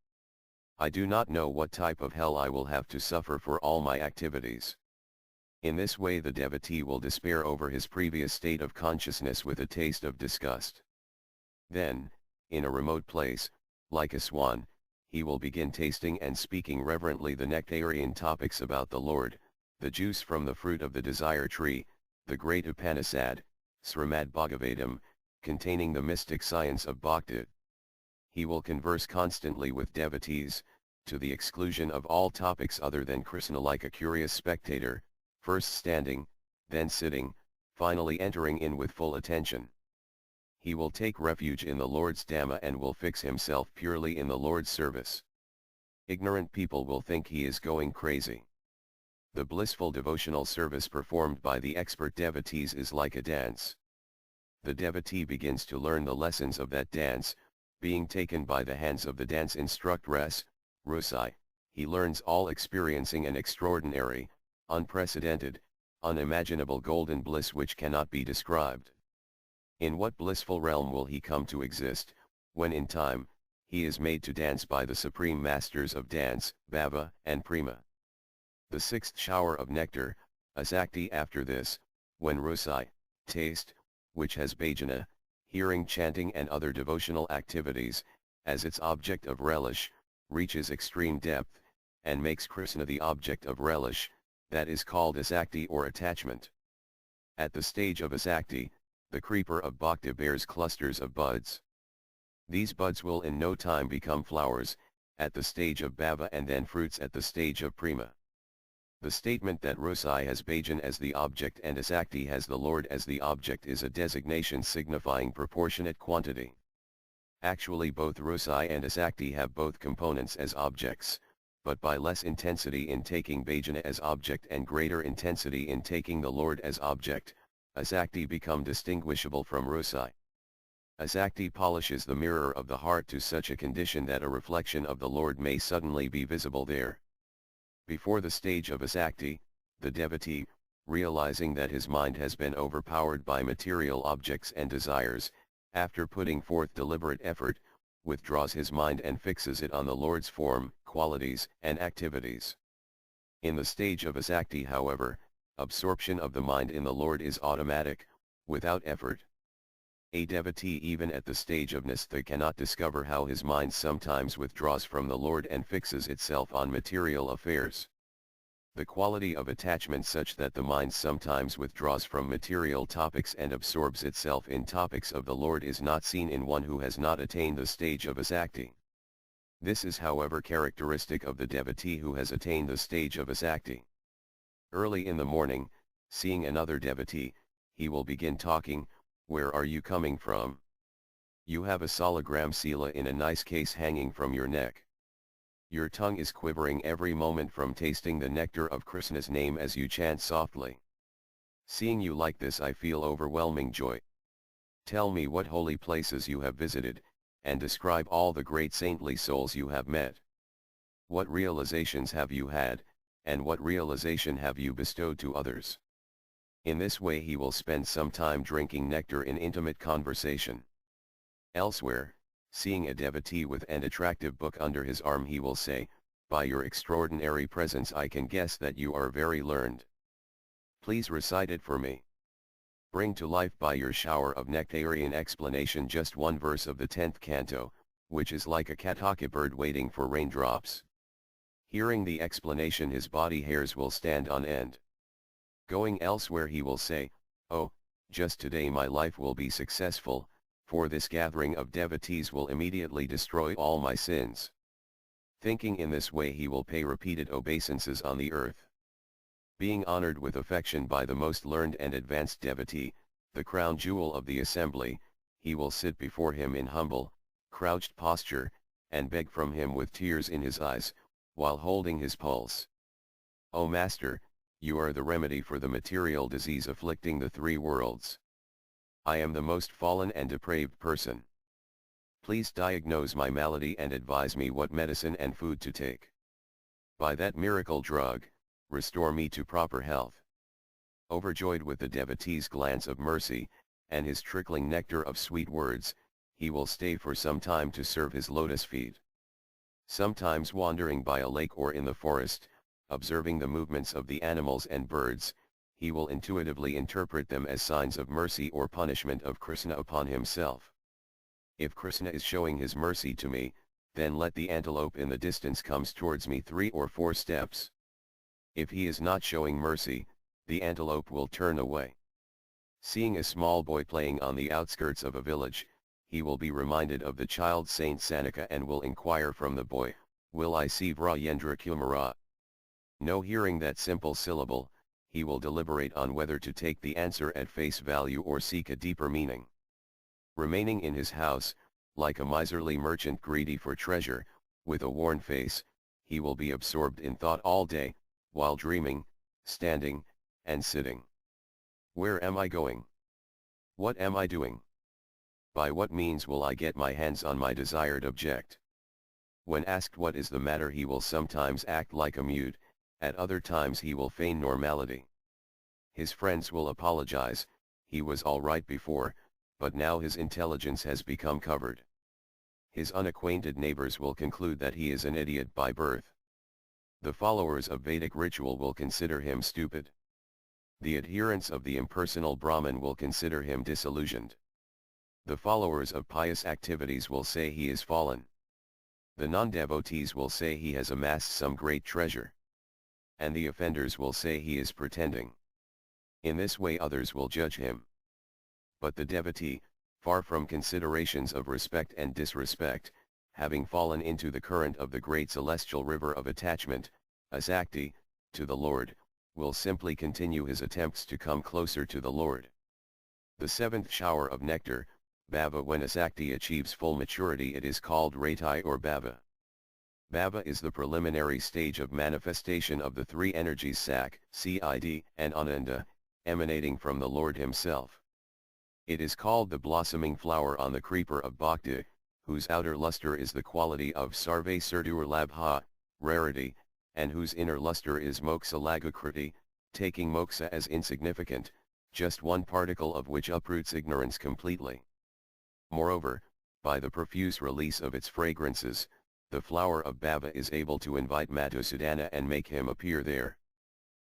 I do not know what type of hell I will have to suffer for all my activities. In this way the devotee will despair over his previous state of consciousness with a taste of disgust. Then, in a remote place, like a swan, he will begin tasting and speaking reverently the nectarian topics about the Lord, the juice from the fruit of the desire tree, the great Upanishad, Srimad Bhagavatam, containing the mystic science of Bhakti. He will converse constantly with devotees, to the exclusion of all topics other than Krishna, like a curious spectator, first standing, then sitting, finally entering in with full attention. He will take refuge in the Lord's Dhamma and will fix himself purely in the Lord's service. Ignorant people will think he is going crazy. The blissful devotional service performed by the expert devotees is like a dance. The devotee begins to learn the lessons of that dance, being taken by the hands of the dance instructress, Rusai. He learns all, experiencing an extraordinary, unprecedented, unimaginable golden bliss which cannot be described. In what blissful realm will he come to exist, when in time, he is made to dance by the supreme masters of dance, Bhava and Prema? The sixth shower of nectar, Asakti. After this, when Rusai, taste, which has bhajana, hearing, chanting and other devotional activities, as its object of relish, reaches extreme depth, and makes Krishna the object of relish, that is called Asakti or attachment. At the stage of Asakti, the creeper of bhakti bears clusters of buds. These buds will in no time become flowers, at the stage of bhava, and then fruits at the stage of prema. The statement that Rusai has bhajan as the object and Asakti has the Lord as the object is a designation signifying proportionate quantity. Actually both Rusai and Asakti have both components as objects, but by less intensity in taking bhajana as object and greater intensity in taking the Lord as object, Asakti become distinguishable from Rusai. Asakti polishes the mirror of the heart to such a condition that a reflection of the Lord may suddenly be visible there. Before the stage of Asakti, the devotee, realizing that his mind has been overpowered by material objects and desires, after putting forth deliberate effort, withdraws his mind and fixes it on the Lord's form, qualities, and activities. In the stage of Asakti, however, absorption of the mind in the Lord is automatic, without effort. A devotee even at the stage of Nistha cannot discover how his mind sometimes withdraws from the Lord and fixes itself on material affairs. The quality of attachment such that the mind sometimes withdraws from material topics and absorbs itself in topics of the Lord is not seen in one who has not attained the stage of Asakti. This is however characteristic of the devotee who has attained the stage of Asakti. Early in the morning, seeing another devotee, he will begin talking, "Where are you coming from? You have a salagram sila in a nice case hanging from your neck. Your tongue is quivering every moment from tasting the nectar of Krishna's name as you chant softly. Seeing you like this I feel overwhelming joy. Tell me what holy places you have visited, and describe all the great saintly souls you have met. What realizations have you had, and what realization have you bestowed to others?" In this way he will spend some time drinking nectar in intimate conversation. Elsewhere, seeing a devotee with an attractive book under his arm, he will say, "By your extraordinary presence I can guess that you are very learned. Please recite it for me. Bring to life by your shower of nectarian explanation just one verse of the 10th canto, which is like a kataka bird waiting for raindrops." Hearing the explanation his body hairs will stand on end. Going elsewhere he will say, "Oh, just today my life will be successful, for this gathering of devotees will immediately destroy all my sins." Thinking in this way he will pay repeated obeisances on the earth. Being honored with affection by the most learned and advanced devotee, the crown jewel of the assembly, he will sit before him in humble, crouched posture, and beg from him with tears in his eyes, while holding his pulse. "O Master, you are the remedy for the material disease afflicting the three worlds. I am the most fallen and depraved person. Please diagnose my malady and advise me what medicine and food to take. By that miracle drug, restore me to proper health. Overjoyed with the devotee's glance of mercy, and his trickling nectar of sweet words, he will stay for some time to serve his lotus feet. Sometimes wandering by a lake or in the forest, observing the movements of the animals and birds, he will intuitively interpret them as signs of mercy or punishment of Krishna upon himself. If Krishna is showing his mercy to me, then let the antelope in the distance comes towards me 3 or 4 steps. If he is not showing mercy, the antelope will turn away. Seeing a small boy playing on the outskirts of a village, he will be reminded of the child Saint Sanika and will inquire from the boy, "Will I see Vrayendra Kumara?" No, hearing that simple syllable, he will deliberate on whether to take the answer at face value or seek a deeper meaning. Remaining in his house, like a miserly merchant greedy for treasure, with a worn face, he will be absorbed in thought all day, while dreaming, standing, and sitting. Where am I going? What am I doing? By what means will I get my hands on my desired object? When asked what is the matter, he will sometimes act like a mute, at other times he will feign normality. His friends will apologize, he was all right before, but now his intelligence has become covered. His unacquainted neighbors will conclude that he is an idiot by birth. The followers of Vedic ritual will consider him stupid. The adherents of the impersonal Brahman will consider him disillusioned. The followers of pious activities will say he is fallen. The non-devotees will say he has amassed some great treasure. And the offenders will say he is pretending. In this way others will judge him. But the devotee, far from considerations of respect and disrespect, having fallen into the current of the great celestial river of attachment, asakti, to the Lord, will simply continue his attempts to come closer to the Lord. The seventh shower of nectar, bhava. When asakti achieves full maturity, it is called ratai or bhava. Bhava is the preliminary stage of manifestation of the 3 energies sak, cid, and ananda, emanating from the Lord himself. It is called the blossoming flower on the creeper of bhakti, whose outer luster is the quality of sarve surdur labha, rarity, and whose inner luster is moksha laghukriti, taking moksha as insignificant, just one particle of which uproots ignorance completely. Moreover, by the profuse release of its fragrances, the flower of bhava is able to invite Madhusudana and make him appear there.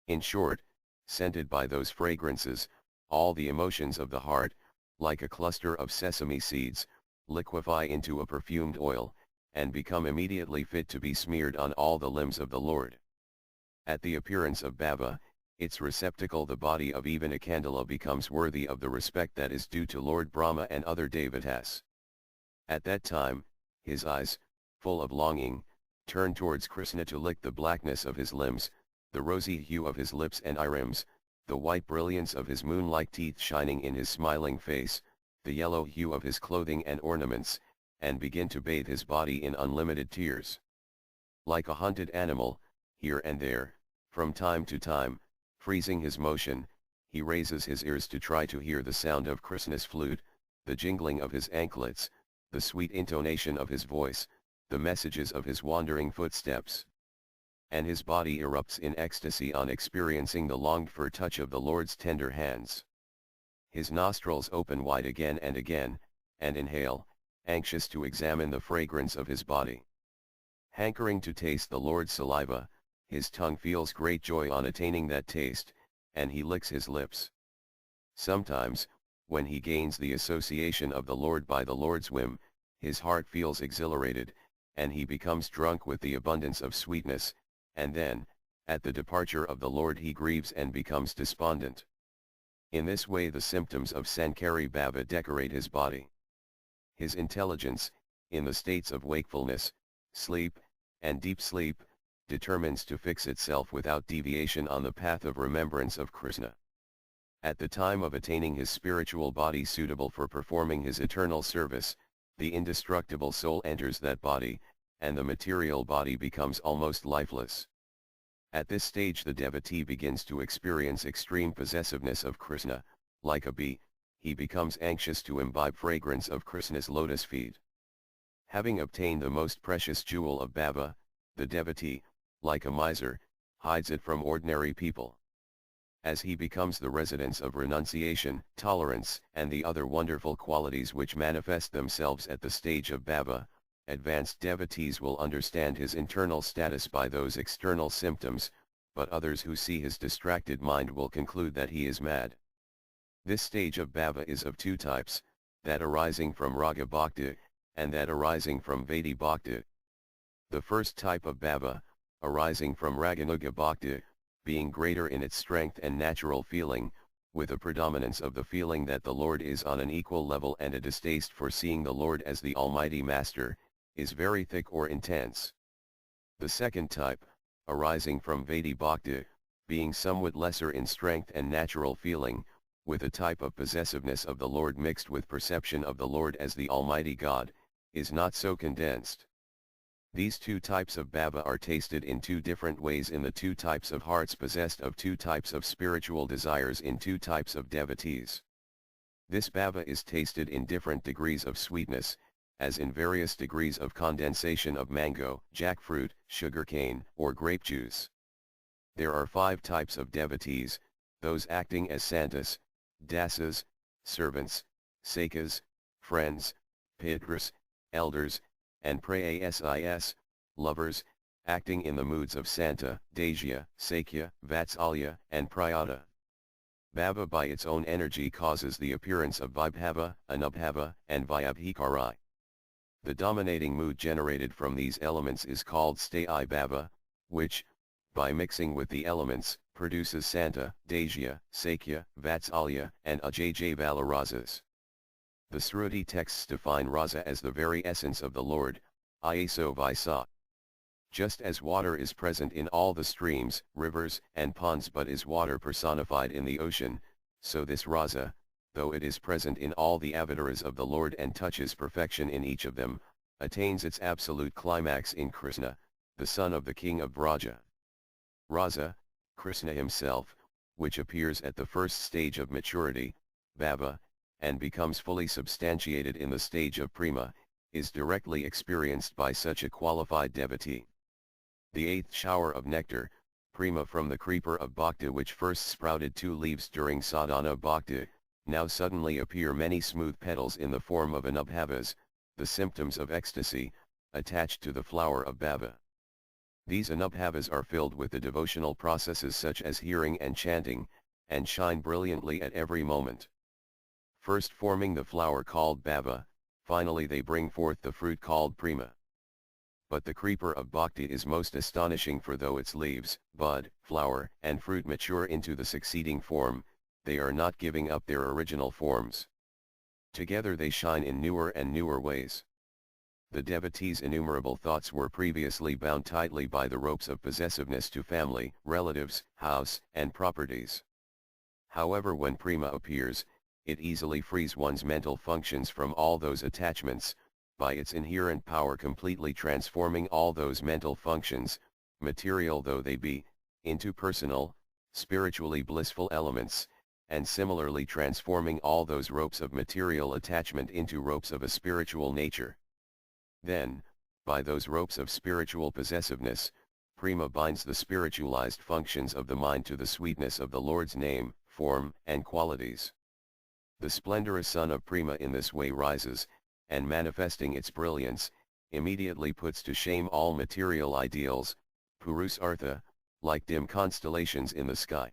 In short, scented by those fragrances, all the emotions of the heart, like a cluster of sesame seeds, liquefy into a perfumed oil, and become immediately fit to be smeared on all the limbs of the Lord. At the appearance of bhava, its receptacle, the body of even a candela, becomes worthy of the respect that is due to Lord Brahma and other devatas. At that time, his eyes, full of longing, turn towards Krishna to lick the blackness of his limbs, the rosy hue of his lips and irims, the white brilliance of his moon-like teeth shining in his smiling face, the yellow hue of his clothing and ornaments, and begin to bathe his body in unlimited tears. Like a hunted animal, here and there, from time to time, freezing his motion, he raises his ears to try to hear the sound of Krishna's flute, the jingling of his anklets, the sweet intonation of his voice, the messages of his wandering footsteps. And his body erupts in ecstasy on experiencing the longed-for touch of the Lord's tender hands. His nostrils open wide again and again, and inhale, anxious to examine the fragrance of his body. Hankering to taste the Lord's saliva, his tongue feels great joy on attaining that taste, and he licks his lips. Sometimes, when he gains the association of the Lord by the Lord's whim, his heart feels exhilarated, and he becomes drunk with the abundance of sweetness, and then, at the departure of the Lord, he grieves and becomes despondent. In this way the symptoms of Sankari Bhava decorate his body. His intelligence, in the states of wakefulness, sleep, and deep sleep, determines to fix itself without deviation on the path of remembrance of Krishna. At the time of attaining his spiritual body suitable for performing his eternal service, the indestructible soul enters that body, and the material body becomes almost lifeless. At this stage the devotee begins to experience extreme possessiveness of Krishna. Like a bee, he becomes anxious to imbibe fragrance of Krishna's lotus feet. Having obtained the most precious jewel of bhava, the devotee, like a miser, hides it from ordinary people. As he becomes the residence of renunciation, tolerance, and the other wonderful qualities which manifest themselves at the stage of bhava, advanced devotees will understand his internal status by those external symptoms, but others who see his distracted mind will conclude that he is mad. This stage of bhava is of two types, that arising from raga bhakti, and that arising from vaidhi bhakti. The first type of bhava, arising from raganuga bhakti, being greater in its strength and natural feeling, with a predominance of the feeling that the Lord is on an equal level and a distaste for seeing the Lord as the Almighty Master, is very thick or intense. The second type, arising from vaidhi bhakti, being somewhat lesser in strength and natural feeling, with a type of possessiveness of the Lord mixed with perception of the Lord as the Almighty God, is not so condensed. These two types of bhava are tasted in two different ways in the two types of hearts possessed of two types of spiritual desires in two types of devotees. This bhava is tasted in different degrees of sweetness, as in various degrees of condensation of mango, jackfruit, sugarcane, or grape juice. There are 5 types of devotees, those acting as santas, dasas, servants, sakas, friends, pitras, elders, and prasis, lovers, acting in the moods of Santa, Dasya, Sakya, Vatsalya, and Prayata. Bhava by its own energy causes the appearance of vibhava, anubhava, and vyabhikari. The dominating mood generated from these elements is called sthayi bhava, which, by mixing with the elements, produces Santa, Dasya, Sakya, Vatsalya, and Ajayjayvala rasas. The Sruti texts define rasa as the very essence of the Lord, Iaso Visa. Just as water is present in all the streams, rivers, and ponds but is water personified in the ocean, so this rasa, though it is present in all the avatars of the Lord and touches perfection in each of them, attains its absolute climax in Krishna, the son of the king of Vraja. Rasa, Krishna himself, which appears at the first stage of maturity, bhava, and becomes fully substantiated in the stage of prema, is directly experienced by such a qualified devotee. The 8th shower of nectar, prema from the creeper of bhakti which first sprouted 2 leaves during sadhana bhakti, now suddenly appear many smooth petals in the form of anubhavas, the symptoms of ecstasy, attached to the flower of bhava. These anubhavas are filled with the devotional processes such as hearing and chanting, and shine brilliantly at every moment. First forming the flower called bhava, finally they bring forth the fruit called prema. But the creeper of bhakti is most astonishing, for though its leaves, bud, flower, and fruit mature into the succeeding form, they are not giving up their original forms. Together they shine in newer and newer ways. The devotee's innumerable thoughts were previously bound tightly by the ropes of possessiveness to family, relatives, house, and properties. However, when prema appears, it easily frees one's mental functions from all those attachments, by its inherent power completely transforming all those mental functions, material though they be, into personal, spiritually blissful elements, and similarly transforming all those ropes of material attachment into ropes of a spiritual nature. Then, by those ropes of spiritual possessiveness, prema binds the spiritualized functions of the mind to the sweetness of the Lord's name, form, and qualities. The splendorous sun of prema in this way rises, and manifesting its brilliance, immediately puts to shame all material ideals, purusartha, like dim constellations in the sky.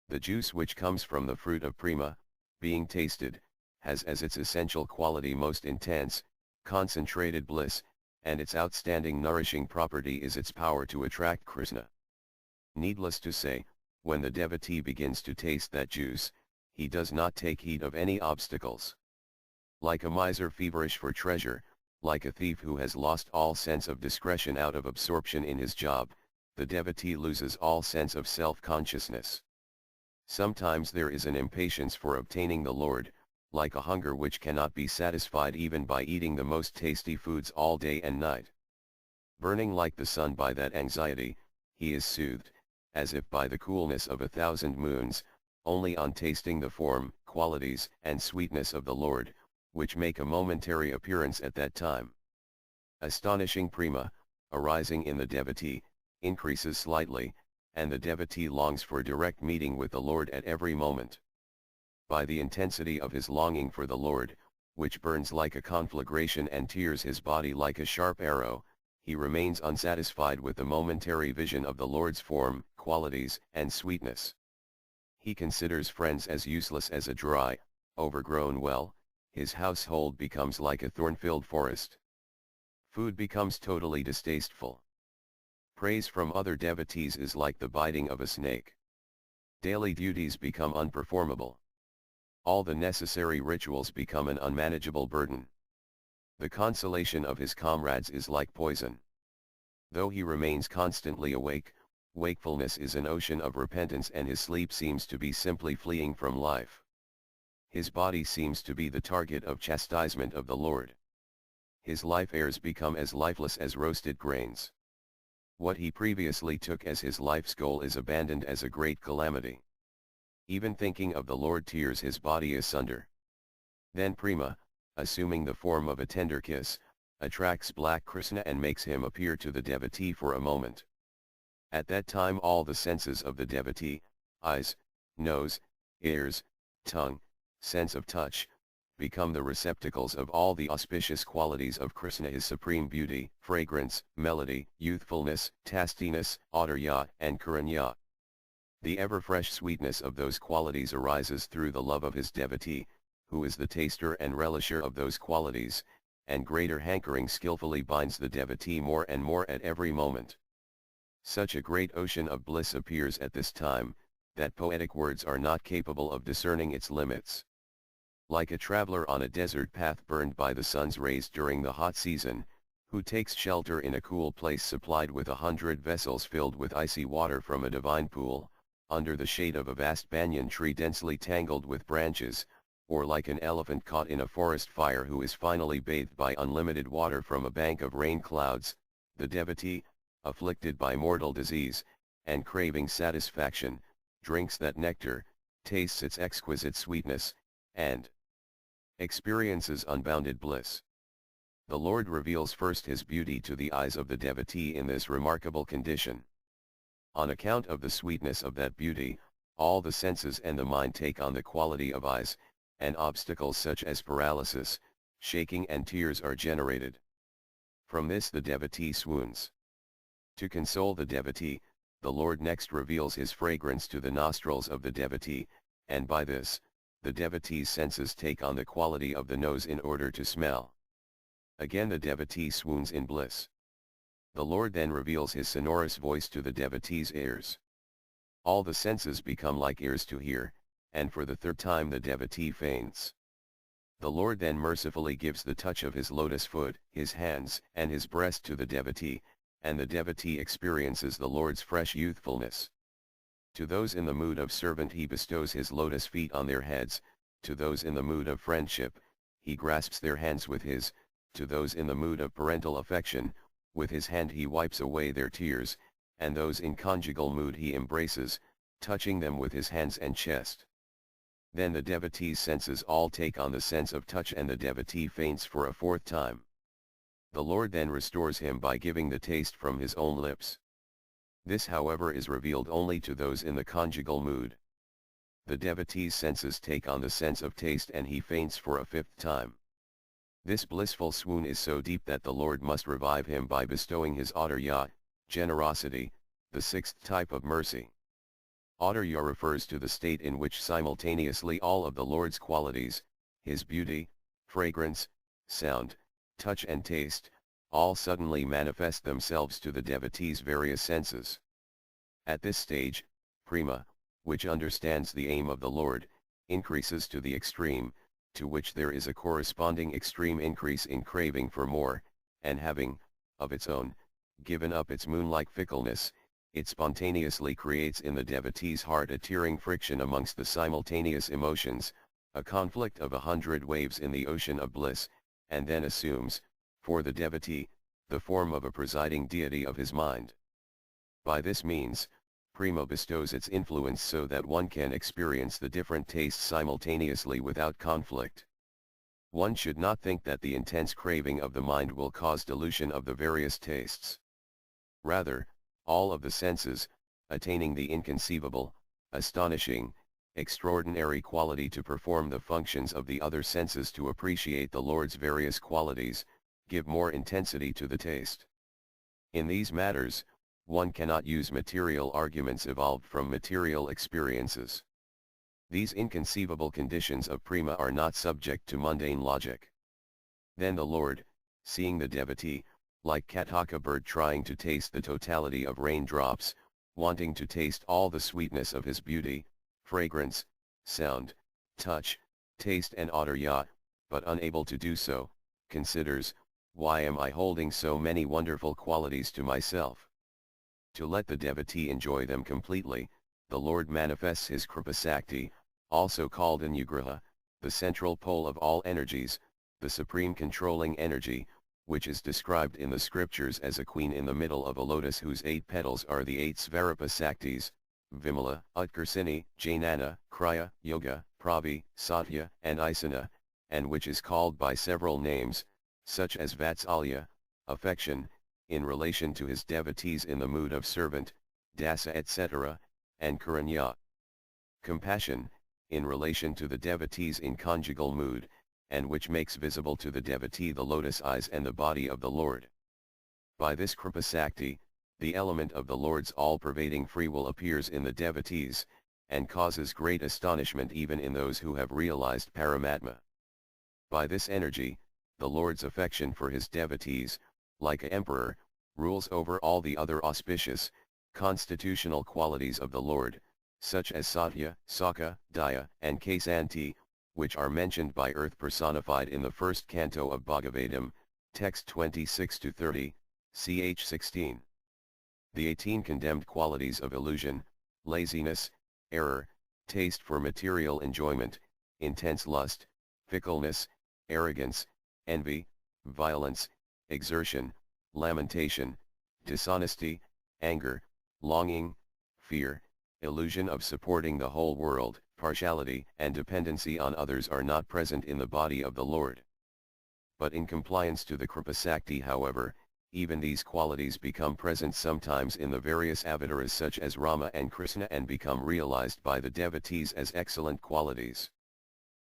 The juice which comes from the fruit of prema, being tasted, has as its essential quality most intense, concentrated bliss, and its outstanding nourishing property is its power to attract Krishna. Needless to say, when the devotee begins to taste that juice, he does not take heed of any obstacles. Like a miser feverish for treasure, like a thief who has lost all sense of discretion out of absorption in his job, the devotee loses all sense of self-consciousness. Sometimes there is an impatience for obtaining the Lord, like a hunger which cannot be satisfied even by eating the most tasty foods all day and night. Burning like the sun by that anxiety, he is soothed, as if by the coolness of 1,000 moons, only on tasting the form, qualities, and sweetness of the Lord, which make a momentary appearance at that time. Astonishing prema, arising in the devotee, increases slightly, and the devotee longs for direct meeting with the Lord at every moment. By the intensity of his longing for the Lord, which burns like a conflagration and tears his body like a sharp arrow, he remains unsatisfied with the momentary vision of the Lord's form, qualities, and sweetness. He considers friends as useless as a dry, overgrown well, his household becomes like a thorn-filled forest. Food becomes totally distasteful. Praise from other devotees is like the biting of a snake. Daily duties become unperformable. All the necessary rituals become an unmanageable burden. The consolation of his comrades is like poison. Though he remains constantly awake, wakefulness is an ocean of repentance and his sleep seems to be simply fleeing from life. His body seems to be the target of chastisement of the Lord. His life airs become as lifeless as roasted grains. What he previously took as his life's goal is abandoned as a great calamity. Even thinking of the Lord tears his body asunder. Then Prema, assuming the form of a tender kiss, attracts Black Krishna and makes him appear to the devotee for a moment. At that time all the senses of the devotee, eyes, nose, ears, tongue, sense of touch, become the receptacles of all the auspicious qualities of Krishna, his supreme beauty, fragrance, melody, youthfulness, tastiness, Madhurya, and Karanya. The ever-fresh sweetness of those qualities arises through the love of his devotee, who is the taster and relisher of those qualities, and greater hankering skillfully binds the devotee more and more at every moment. Such a great ocean of bliss appears at this time, that poetic words are not capable of discerning its limits. Like a traveler on a desert path burned by the sun's rays during the hot season, who takes shelter in a cool place supplied with 100 vessels filled with icy water from a divine pool, under the shade of a vast banyan tree densely tangled with branches, or like an elephant caught in a forest fire who is finally bathed by unlimited water from a bank of rain clouds, the devotee, afflicted by mortal disease, and craving satisfaction, drinks that nectar, tastes its exquisite sweetness, and experiences unbounded bliss. The Lord reveals first his beauty to the eyes of the devotee in this remarkable condition. On account of the sweetness of that beauty, all the senses and the mind take on the quality of eyes, and obstacles such as paralysis, shaking and tears are generated. From this the devotee swoons. To console the devotee, the Lord next reveals his fragrance to the nostrils of the devotee, and by this, the devotee's senses take on the quality of the nose in order to smell. Again the devotee swoons in bliss. The Lord then reveals his sonorous voice to the devotee's ears. All the senses become like ears to hear, and for the third time the devotee faints. The Lord then mercifully gives the touch of his lotus foot, his hands, and his breast to the devotee, and the devotee experiences the Lord's fresh youthfulness. To those in the mood of servant he bestows his lotus feet on their heads, to those in the mood of friendship, he grasps their hands with his, to those in the mood of parental affection, with his hand he wipes away their tears, and those in conjugal mood he embraces, touching them with his hands and chest. Then the devotee's senses all take on the sense of touch and the devotee faints for a fourth time. The Lord then restores him by giving the taste from his own lips. This however is revealed only to those in the conjugal mood. The devotee's senses take on the sense of taste and he faints for a fifth time. This blissful swoon is so deep that the Lord must revive him by bestowing his Madhurya, generosity, the sixth type of mercy. Madhurya refers to the state in which simultaneously all of the Lord's qualities, his beauty, fragrance, sound, touch and taste, all suddenly manifest themselves to the devotee's various senses. At this stage, Prema, which understands the aim of the Lord, increases to the extreme, to which there is a corresponding extreme increase in craving for more, and having, of its own, given up its moon-like fickleness, it spontaneously creates in the devotee's heart a tearing friction amongst the simultaneous emotions, a conflict of 100 waves in the ocean of bliss, and then assumes, for the devotee, the form of a presiding deity of his mind. By this means, Prema bestows its influence so that one can experience the different tastes simultaneously without conflict. One should not think that the intense craving of the mind will cause dilution of the various tastes. Rather, all of the senses, attaining the inconceivable, astonishing, extraordinary quality to perform the functions of the other senses to appreciate the Lord's various qualities, give more intensity to the taste. In these matters, one cannot use material arguments evolved from material experiences. These inconceivable conditions of prema are not subject to mundane logic. Then the Lord, seeing the devotee, like Kataka bird trying to taste the totality of raindrops, wanting to taste all the sweetness of his beauty, fragrance, sound, touch, taste and Madhurya, but unable to do so, considers, why am I holding so many wonderful qualities to myself? To let the devotee enjoy them completely, the Lord manifests his Kripasakti, also called Anugraha, the central pole of all energies, the supreme controlling energy, which is described in the scriptures as a queen in the middle of a lotus whose 8 petals are the 8 Svaripa Saktis, Vimala, Utkarsini, Jnana, Kriya, Yoga, Pravi, Satya, and Isana, and which is called by several names, such as Vatsalya, affection, in relation to his devotees in the mood of servant, dasa etc., and Karanya, compassion, in relation to the devotees in conjugal mood, and which makes visible to the devotee the lotus eyes and the body of the Lord. By this Kripasakti, the element of the Lord's all-pervading free will appears in the devotees, and causes great astonishment even in those who have realized Paramatma. By this energy, the Lord's affection for his devotees, like an emperor, rules over all the other auspicious, constitutional qualities of the Lord, such as Satya, Saka, Daya, and Kesanti, which are mentioned by earth personified in the first canto of Bhagavatam, text 26-30, ch 16. The 18 condemned qualities of illusion, laziness, error, taste for material enjoyment, intense lust, fickleness, arrogance, envy, violence, exertion, lamentation, dishonesty, anger, longing, fear, illusion of supporting the whole world, partiality and dependency on others are not present in the body of the Lord. But in compliance to the Kripasakti, however, even these qualities become present sometimes in the various avataras such as Rama and Krishna and become realized by the devotees as excellent qualities.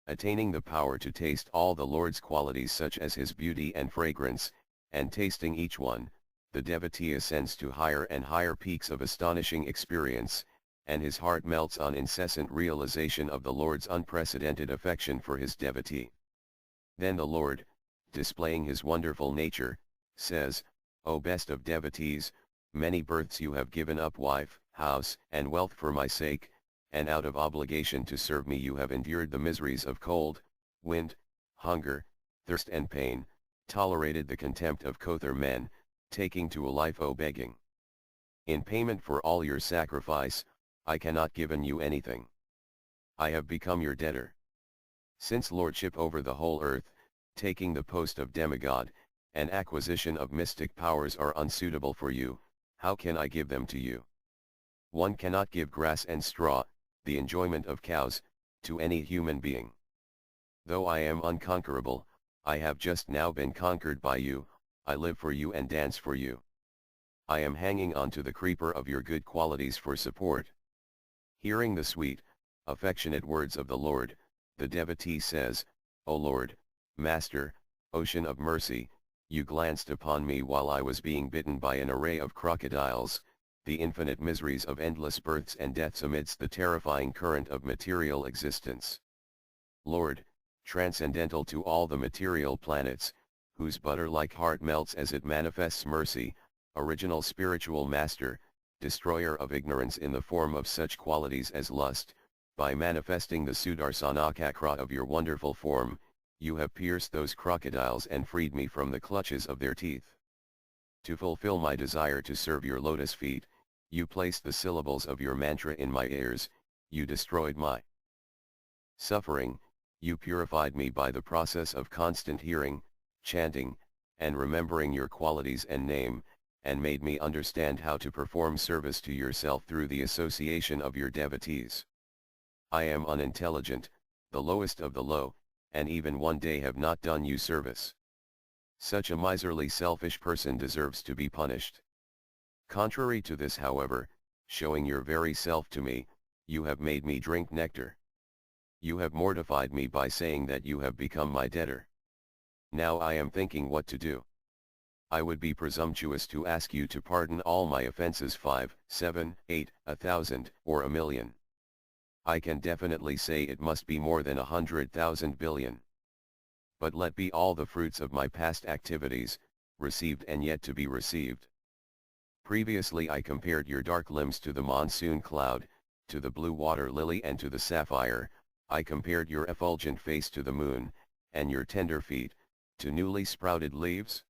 Attaining the power to taste all the Lord's qualities such as his beauty and fragrance, and tasting each one, the devotee ascends to higher and higher peaks of astonishing experience, and his heart melts on incessant realization of the Lord's unprecedented affection for his devotee. Then the Lord, displaying his wonderful nature, says, O best of devotees, many births you have given up wife, house, and wealth for my sake, and out of obligation to serve me you have endured the miseries of cold, wind, hunger, thirst and pain, tolerated the contempt of Kothar men, taking to a life o begging. In payment for all your sacrifice, I cannot given you anything. I have become your debtor. Since lordship over the whole earth, taking the post of demigod, and acquisition of mystic powers are unsuitable for you, how can I give them to you? One cannot give grass and straw, the enjoyment of cows, to any human being. Though I am unconquerable, I have just now been conquered by you, I live for you and dance for you. I am hanging on to the creeper of your good qualities for support. Hearing the sweet, affectionate words of the Lord, the devotee says, O Lord, Master, Ocean of mercy, you glanced upon me while I was being bitten by an array of crocodiles, the infinite miseries of endless births and deaths amidst the terrifying current of material existence. Lord, transcendental to all the material planets, whose butter-like heart melts as it manifests mercy, original spiritual master, destroyer of ignorance in the form of such qualities as lust, by manifesting the Sudarsana Chakra of your wonderful form, you have pierced those crocodiles and freed me from the clutches of their teeth. To fulfill my desire to serve your lotus feet, you placed the syllables of your mantra in my ears, you destroyed my suffering, you purified me by the process of constant hearing, chanting, and remembering your qualities and name, and made me understand how to perform service to yourself through the association of your devotees. I am unintelligent, the lowest of the low, and even one day have not done you service. Such a miserly selfish person deserves to be punished. Contrary to this, however, showing your very self to me, you have made me drink nectar. You have mortified me by saying that you have become my debtor. Now I am thinking what to do. I would be presumptuous to ask you to pardon all my offenses 5, 7, 8, 1,000, or 1,000,000. I can definitely say it must be more than 100,000 billion. But let be all the fruits of my past activities, received and yet to be received. Previously I compared your dark limbs to the monsoon cloud, to the blue water lily and to the sapphire. I compared your effulgent face to the moon, and your tender feet, to newly sprouted leaves.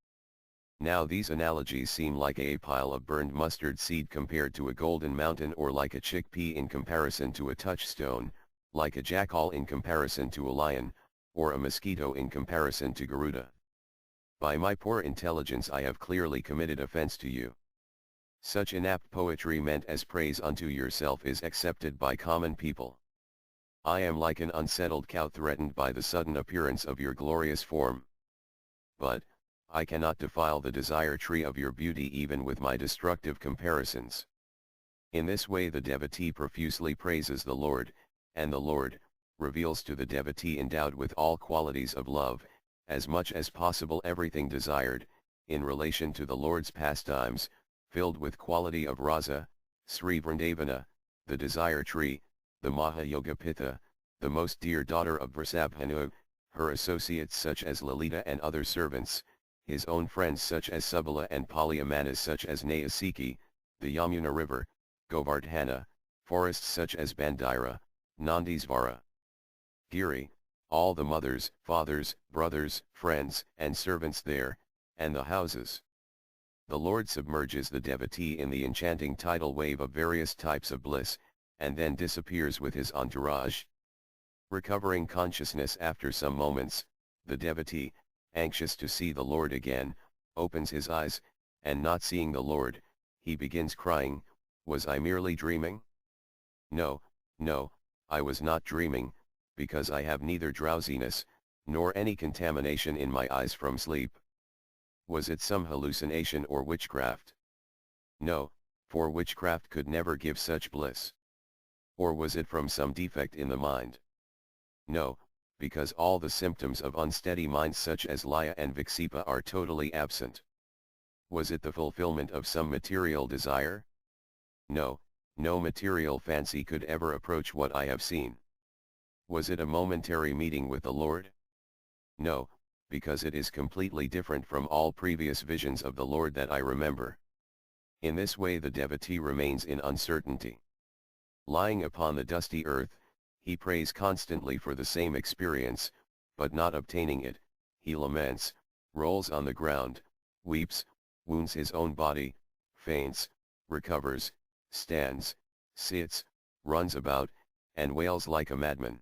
Now these analogies seem like a pile of burned mustard seed compared to a golden mountain, or like a chickpea in comparison to a touchstone, like a jackal in comparison to a lion, or a mosquito in comparison to Garuda. By my poor intelligence I have clearly committed offense to you. Such inapt poetry meant as praise unto yourself is accepted by common people. I am like an unsettled cow threatened by the sudden appearance of your glorious form. But, I cannot defile the desire tree of your beauty even with my destructive comparisons. In this way the devotee profusely praises the Lord, and the Lord reveals to the devotee endowed with all qualities of love, as much as possible everything desired, in relation to the Lord's pastimes, filled with quality of rasa, Sri Vrindavana, the desire tree, the Mahayoga Pitha, the most dear daughter of Vrisabhanu, her associates such as Lalita and other servants, his own friends such as Subala and Polyamanas such as Nayasiki, the Yamuna river, Govardhana, forests such as Bandira, Nandisvara, Giri, all the mothers, fathers, brothers, friends, and servants there, and the houses. The Lord submerges the devotee in the enchanting tidal wave of various types of bliss, and then disappears with his entourage. Recovering consciousness after some moments, the devotee, anxious to see the Lord again, opens his eyes, and not seeing the Lord, he begins crying, "Was I merely dreaming? No, no, I was not dreaming, because I have neither drowsiness, nor any contamination in my eyes from sleep. Was it some hallucination or witchcraft? No, for witchcraft could never give such bliss. Or was it from some defect in the mind? No, because all the symptoms of unsteady mind such as laya and viksipa are totally absent. Was it the fulfillment of some material desire? No, no material fancy could ever approach what I have seen. Was it a momentary meeting with the Lord? No, because it is completely different from all previous visions of the Lord that I remember. In this way the devotee remains in uncertainty. Lying upon the dusty earth, he prays constantly for the same experience, but not obtaining it, he laments, rolls on the ground, weeps, wounds his own body, faints, recovers, stands, sits, runs about, and wails like a madman.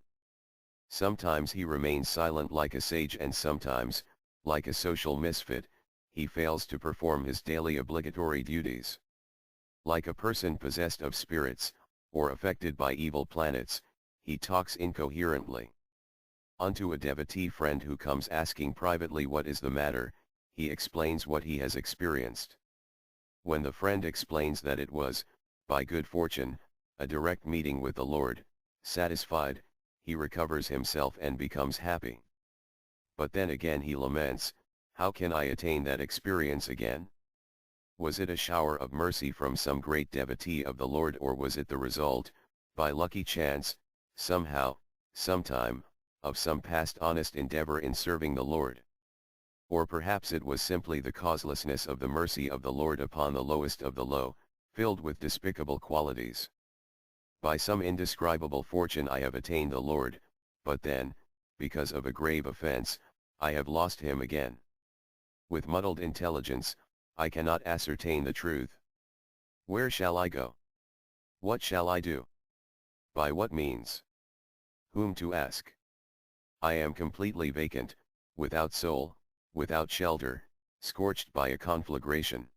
Sometimes he remains silent like a sage, and sometimes, like a social misfit, he fails to perform his daily obligatory duties. Like a person possessed of spirits, or affected by evil planets, he talks incoherently. Unto a devotee friend who comes asking privately what is the matter, he explains what he has experienced. When the friend explains that it was, by good fortune, a direct meeting with the Lord, satisfied, he recovers himself and becomes happy. But then again he laments, "How can I attain that experience again? Was it a shower of mercy from some great devotee of the Lord, or was it the result, by lucky chance, somehow, sometime, of some past honest endeavor in serving the Lord? Or perhaps it was simply the causelessness of the mercy of the Lord upon the lowest of the low, filled with despicable qualities. By some indescribable fortune I have attained the Lord, but then, because of a grave offense, I have lost him again. With muddled intelligence, I cannot ascertain the truth. Where shall I go? What shall I do? By what means? Whom to ask? I am completely vacant, without soul, without shelter, scorched by a conflagration.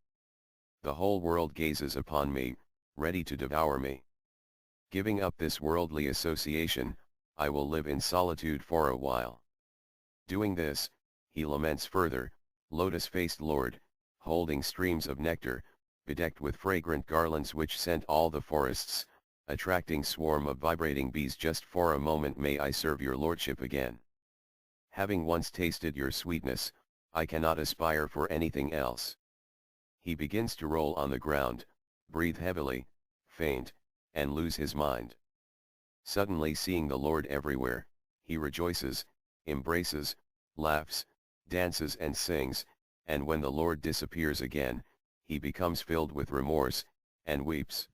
The whole world gazes upon me, ready to devour me. Giving up this worldly association, I will live in solitude for a while. Doing this, he laments further, lotus-faced Lord, holding streams of nectar, bedecked with fragrant garlands which scent all the forests, attracting swarm of vibrating bees, just for a moment may I serve your lordship again. Having once tasted your sweetness, I cannot aspire for anything else. He begins to roll on the ground, breathe heavily, faint, and lose his mind. Suddenly seeing the Lord everywhere, he rejoices, embraces, laughs, dances and sings, and when the Lord disappears again, he becomes filled with remorse, and weeps.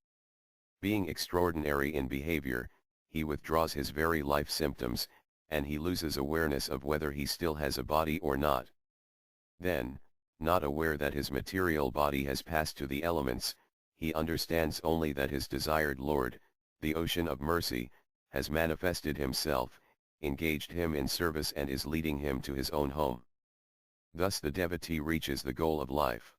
Being extraordinary in behavior, he withdraws his very life symptoms, and he loses awareness of whether he still has a body or not. Then, not aware that his material body has passed to the elements, he understands only that his desired Lord, the ocean of mercy, has manifested himself, engaged him in service and is leading him to his own home. Thus the devotee reaches the goal of life.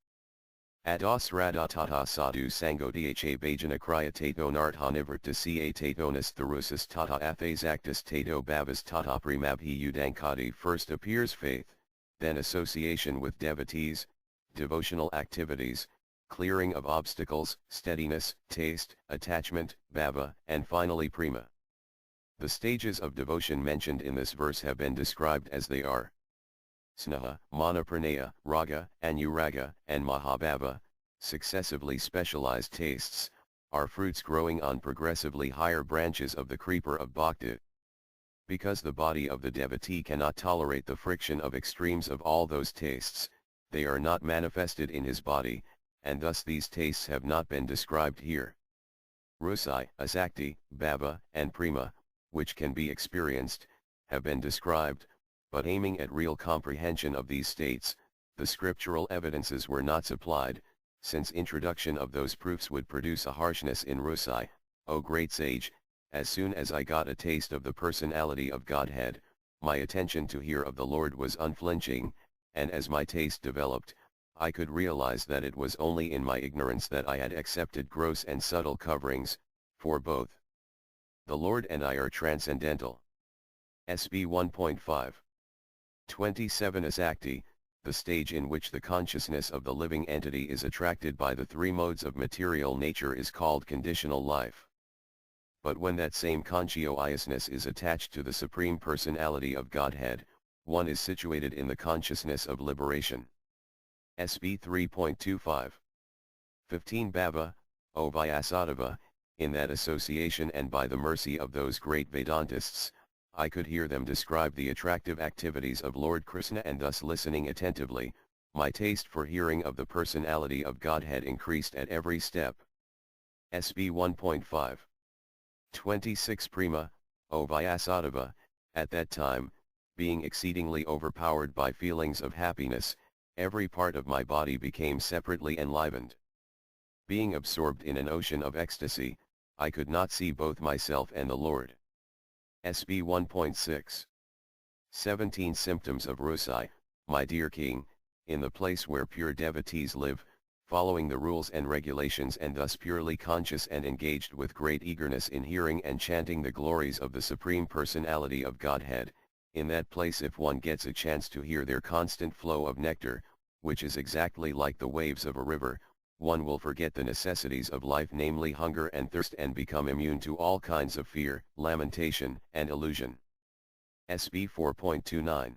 Ados radha tata sadhu sango dha bhajana kriya tato narthanivritta ca tatonis tharusis tata athasactus tato bhavas tata primabhi udankadi. First appears faith, then association with devotees, devotional activities, clearing of obstacles, steadiness, taste, attachment, bhava, and finally prema. The stages of devotion mentioned in this verse have been described as they are. Sneha, Manapranaya, Raga, Anuraga, and Mahabhava, successively specialized tastes, are fruits growing on progressively higher branches of the creeper of bhakti. Because the body of the devotee cannot tolerate the friction of extremes of all those tastes, they are not manifested in his body, and thus these tastes have not been described here. Rusai, Asakti, Bhava, and Prema, which can be experienced, have been described, but aiming at real comprehension of these states, the scriptural evidences were not supplied, since introduction of those proofs would produce a harshness in Rusai. O great sage, as soon as I got a taste of the personality of Godhead, my attention to hear of the Lord was unflinching, and as my taste developed, I could realize that it was only in my ignorance that I had accepted gross and subtle coverings, for both the Lord and I are transcendental. SB 1.5. 27 Asakti, the stage in which the consciousness of the living entity is attracted by the three modes of material nature, is called conditional life. But when that same consciousness is attached to the Supreme Personality of Godhead, one is situated in the consciousness of liberation. SB 3.25. 15 Bhava, O Vyasadeva, in that association and by the mercy of those great Vedantists, I could hear them describe the attractive activities of Lord Krishna, and thus listening attentively, my taste for hearing of the personality of Godhead increased at every step. SB 1.5. 26 Prema, O Vyasadeva, at that time, being exceedingly overpowered by feelings of happiness, every part of my body became separately enlivened. Being absorbed in an ocean of ecstasy, I could not see both myself and the Lord. SB 1.6. 17 Symptoms of Rusai, my dear king, in the place where pure devotees live, following the rules and regulations and thus purely conscious and engaged with great eagerness in hearing and chanting the glories of the Supreme Personality of Godhead, in that place if one gets a chance to hear their constant flow of nectar, which is exactly like the waves of a river, one will forget the necessities of life, namely hunger and thirst, and become immune to all kinds of fear, lamentation, and illusion. SB 4.29.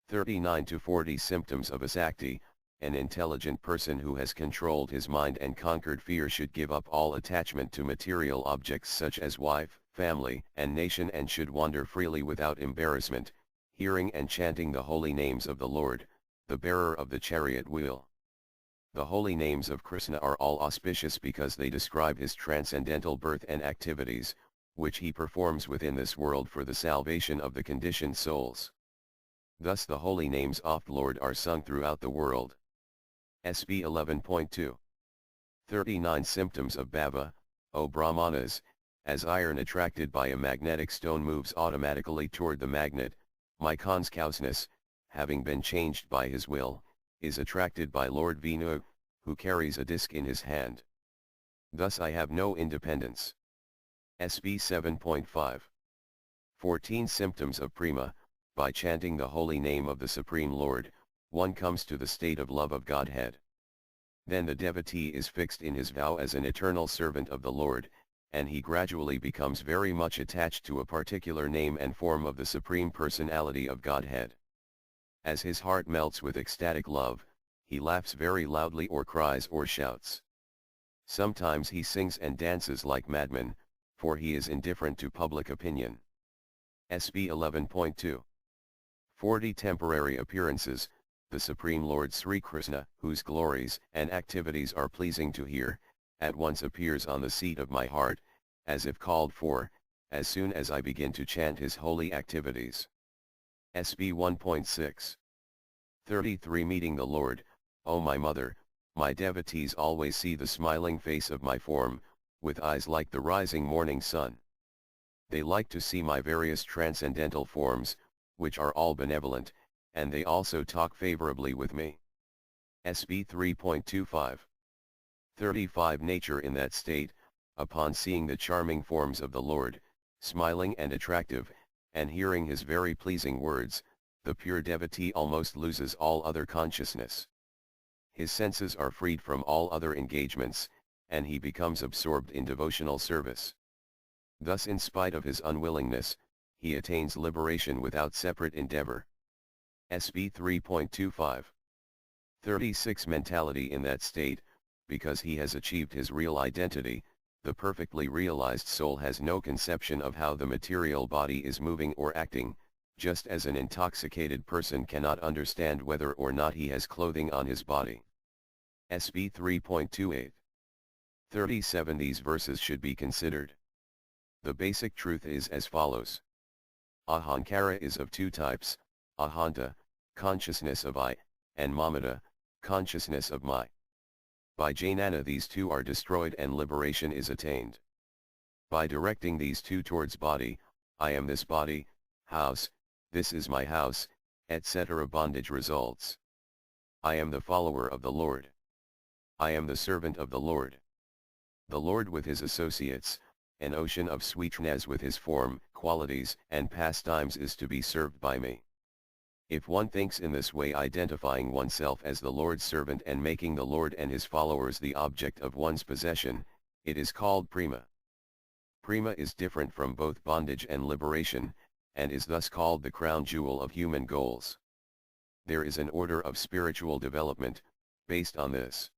39 to 40 Symptoms of Asakti. An intelligent person who has controlled his mind and conquered fear should give up all attachment to material objects such as wife, family, and nation, and should wander freely without embarrassment, hearing and chanting the holy names of the Lord, the bearer of the chariot wheel. The holy names of Krishna are all auspicious because they describe his transcendental birth and activities, which he performs within this world for the salvation of the conditioned souls. Thus the holy names of the Lord are sung throughout the world. SB 11.2. 39 Symptoms of Bhava, O Brahmanas, as iron attracted by a magnetic stone moves automatically toward the magnet, my consciousness, having been changed by his will, is attracted by Lord Vishnu, who carries a disc in his hand. Thus I have no independence. SB 7.5. 14 Symptoms of Prema, by chanting the holy name of the Supreme Lord, one comes to the state of love of Godhead. Then the devotee is fixed in his vow as an eternal servant of the Lord, and he gradually becomes very much attached to a particular name and form of the Supreme Personality of Godhead. As his heart melts with ecstatic love, he laughs very loudly or cries or shouts. Sometimes he sings and dances like madman, for he is indifferent to public opinion. SB 11.2. 40 Temporary appearances. The Supreme Lord Sri Krishna, whose glories and activities are pleasing to hear, at once appears on the seat of my heart, as if called for, as soon as I begin to chant his holy activities. SB 1.6. 33 Meeting the Lord. O my mother, my devotees always see the smiling face of my form, with eyes like the rising morning sun. They like to see my various transcendental forms, which are all benevolent, and they also talk favorably with me. SB 3.25. 35 Nature. In that state, upon seeing the charming forms of the Lord, smiling and attractive, and hearing his very pleasing words, the pure devotee almost loses all other consciousness. His senses are freed from all other engagements, and he becomes absorbed in devotional service. Thus, in spite of his unwillingness, he attains liberation without separate endeavor. SB 3.25. 36 Mentality. In that state, because he has achieved his real identity, the perfectly realized soul has no conception of how the material body is moving or acting, just as an intoxicated person cannot understand whether or not he has clothing on his body. SB 3.28. 37 These verses should be considered. The basic truth is as follows. Ahankara is of two types, ahanta, consciousness of I, and mamata, consciousness of my. By jnana these two are destroyed and liberation is attained. By directing these two towards body, I am this body, house, this is my house, etc. bondage results. I am the follower of the Lord. I am the servant of the Lord. The Lord with his associates, an ocean of sweetness with his form, qualities, and pastimes is to be served by me. If one thinks in this way, identifying oneself as the Lord's servant and making the Lord and his followers the object of one's possession, it is called prema. Prema is different from both bondage and liberation, and is thus called the crown jewel of human goals. There is an order of spiritual development, based on this.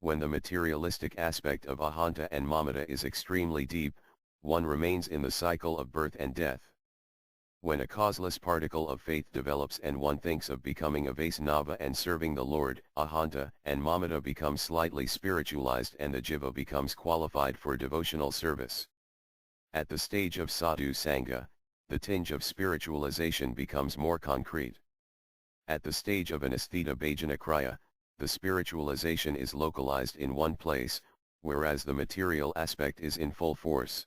When the materialistic aspect of ahanta and mamata is extremely deep, one remains in the cycle of birth and death. When a causeless particle of faith develops and one thinks of becoming a Vaisnava and serving the Lord, ahanta and mamata become slightly spiritualized and the jiva becomes qualified for devotional service. At the stage of sadhu sangha, the tinge of spiritualization becomes more concrete. At the stage of anestheta bhajana kriya, the spiritualization is localized in one place, whereas the material aspect is in full force.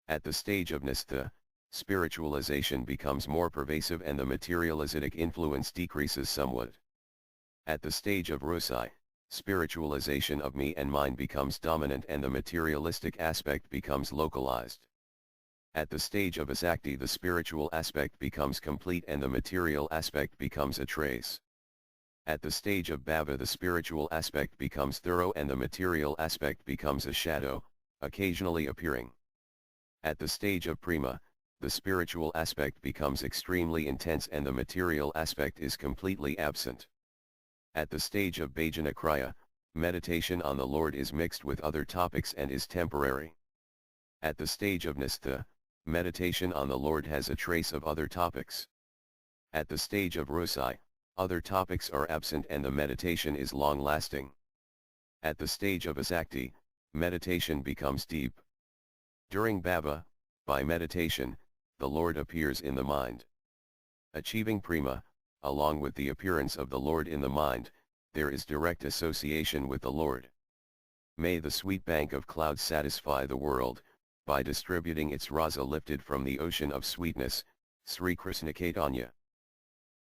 At the stage of nistha, spiritualization becomes more pervasive and the materialistic influence decreases somewhat. At the stage of rusai, spiritualization of me and mine becomes dominant and the materialistic aspect becomes localized. At the stage of asakti, the spiritual aspect becomes complete and the material aspect becomes a trace. At the stage of bhava, the spiritual aspect becomes thorough and the material aspect becomes a shadow, occasionally appearing. At the stage of prema, the spiritual aspect becomes extremely intense and the material aspect is completely absent. At the stage of bhajana kriya, meditation on the Lord is mixed with other topics and is temporary. At the stage of nistha, meditation on the Lord has a trace of other topics. At the stage of rusai, other topics are absent and the meditation is long-lasting. At the stage of asakti, meditation becomes deep. During bhava, by meditation, the Lord appears in the mind. Achieving prema, along with the appearance of the Lord in the mind, there is direct association with the Lord. May the sweet bank of clouds satisfy the world, by distributing its rasa lifted from the ocean of sweetness, Sri Krishna Caitanya.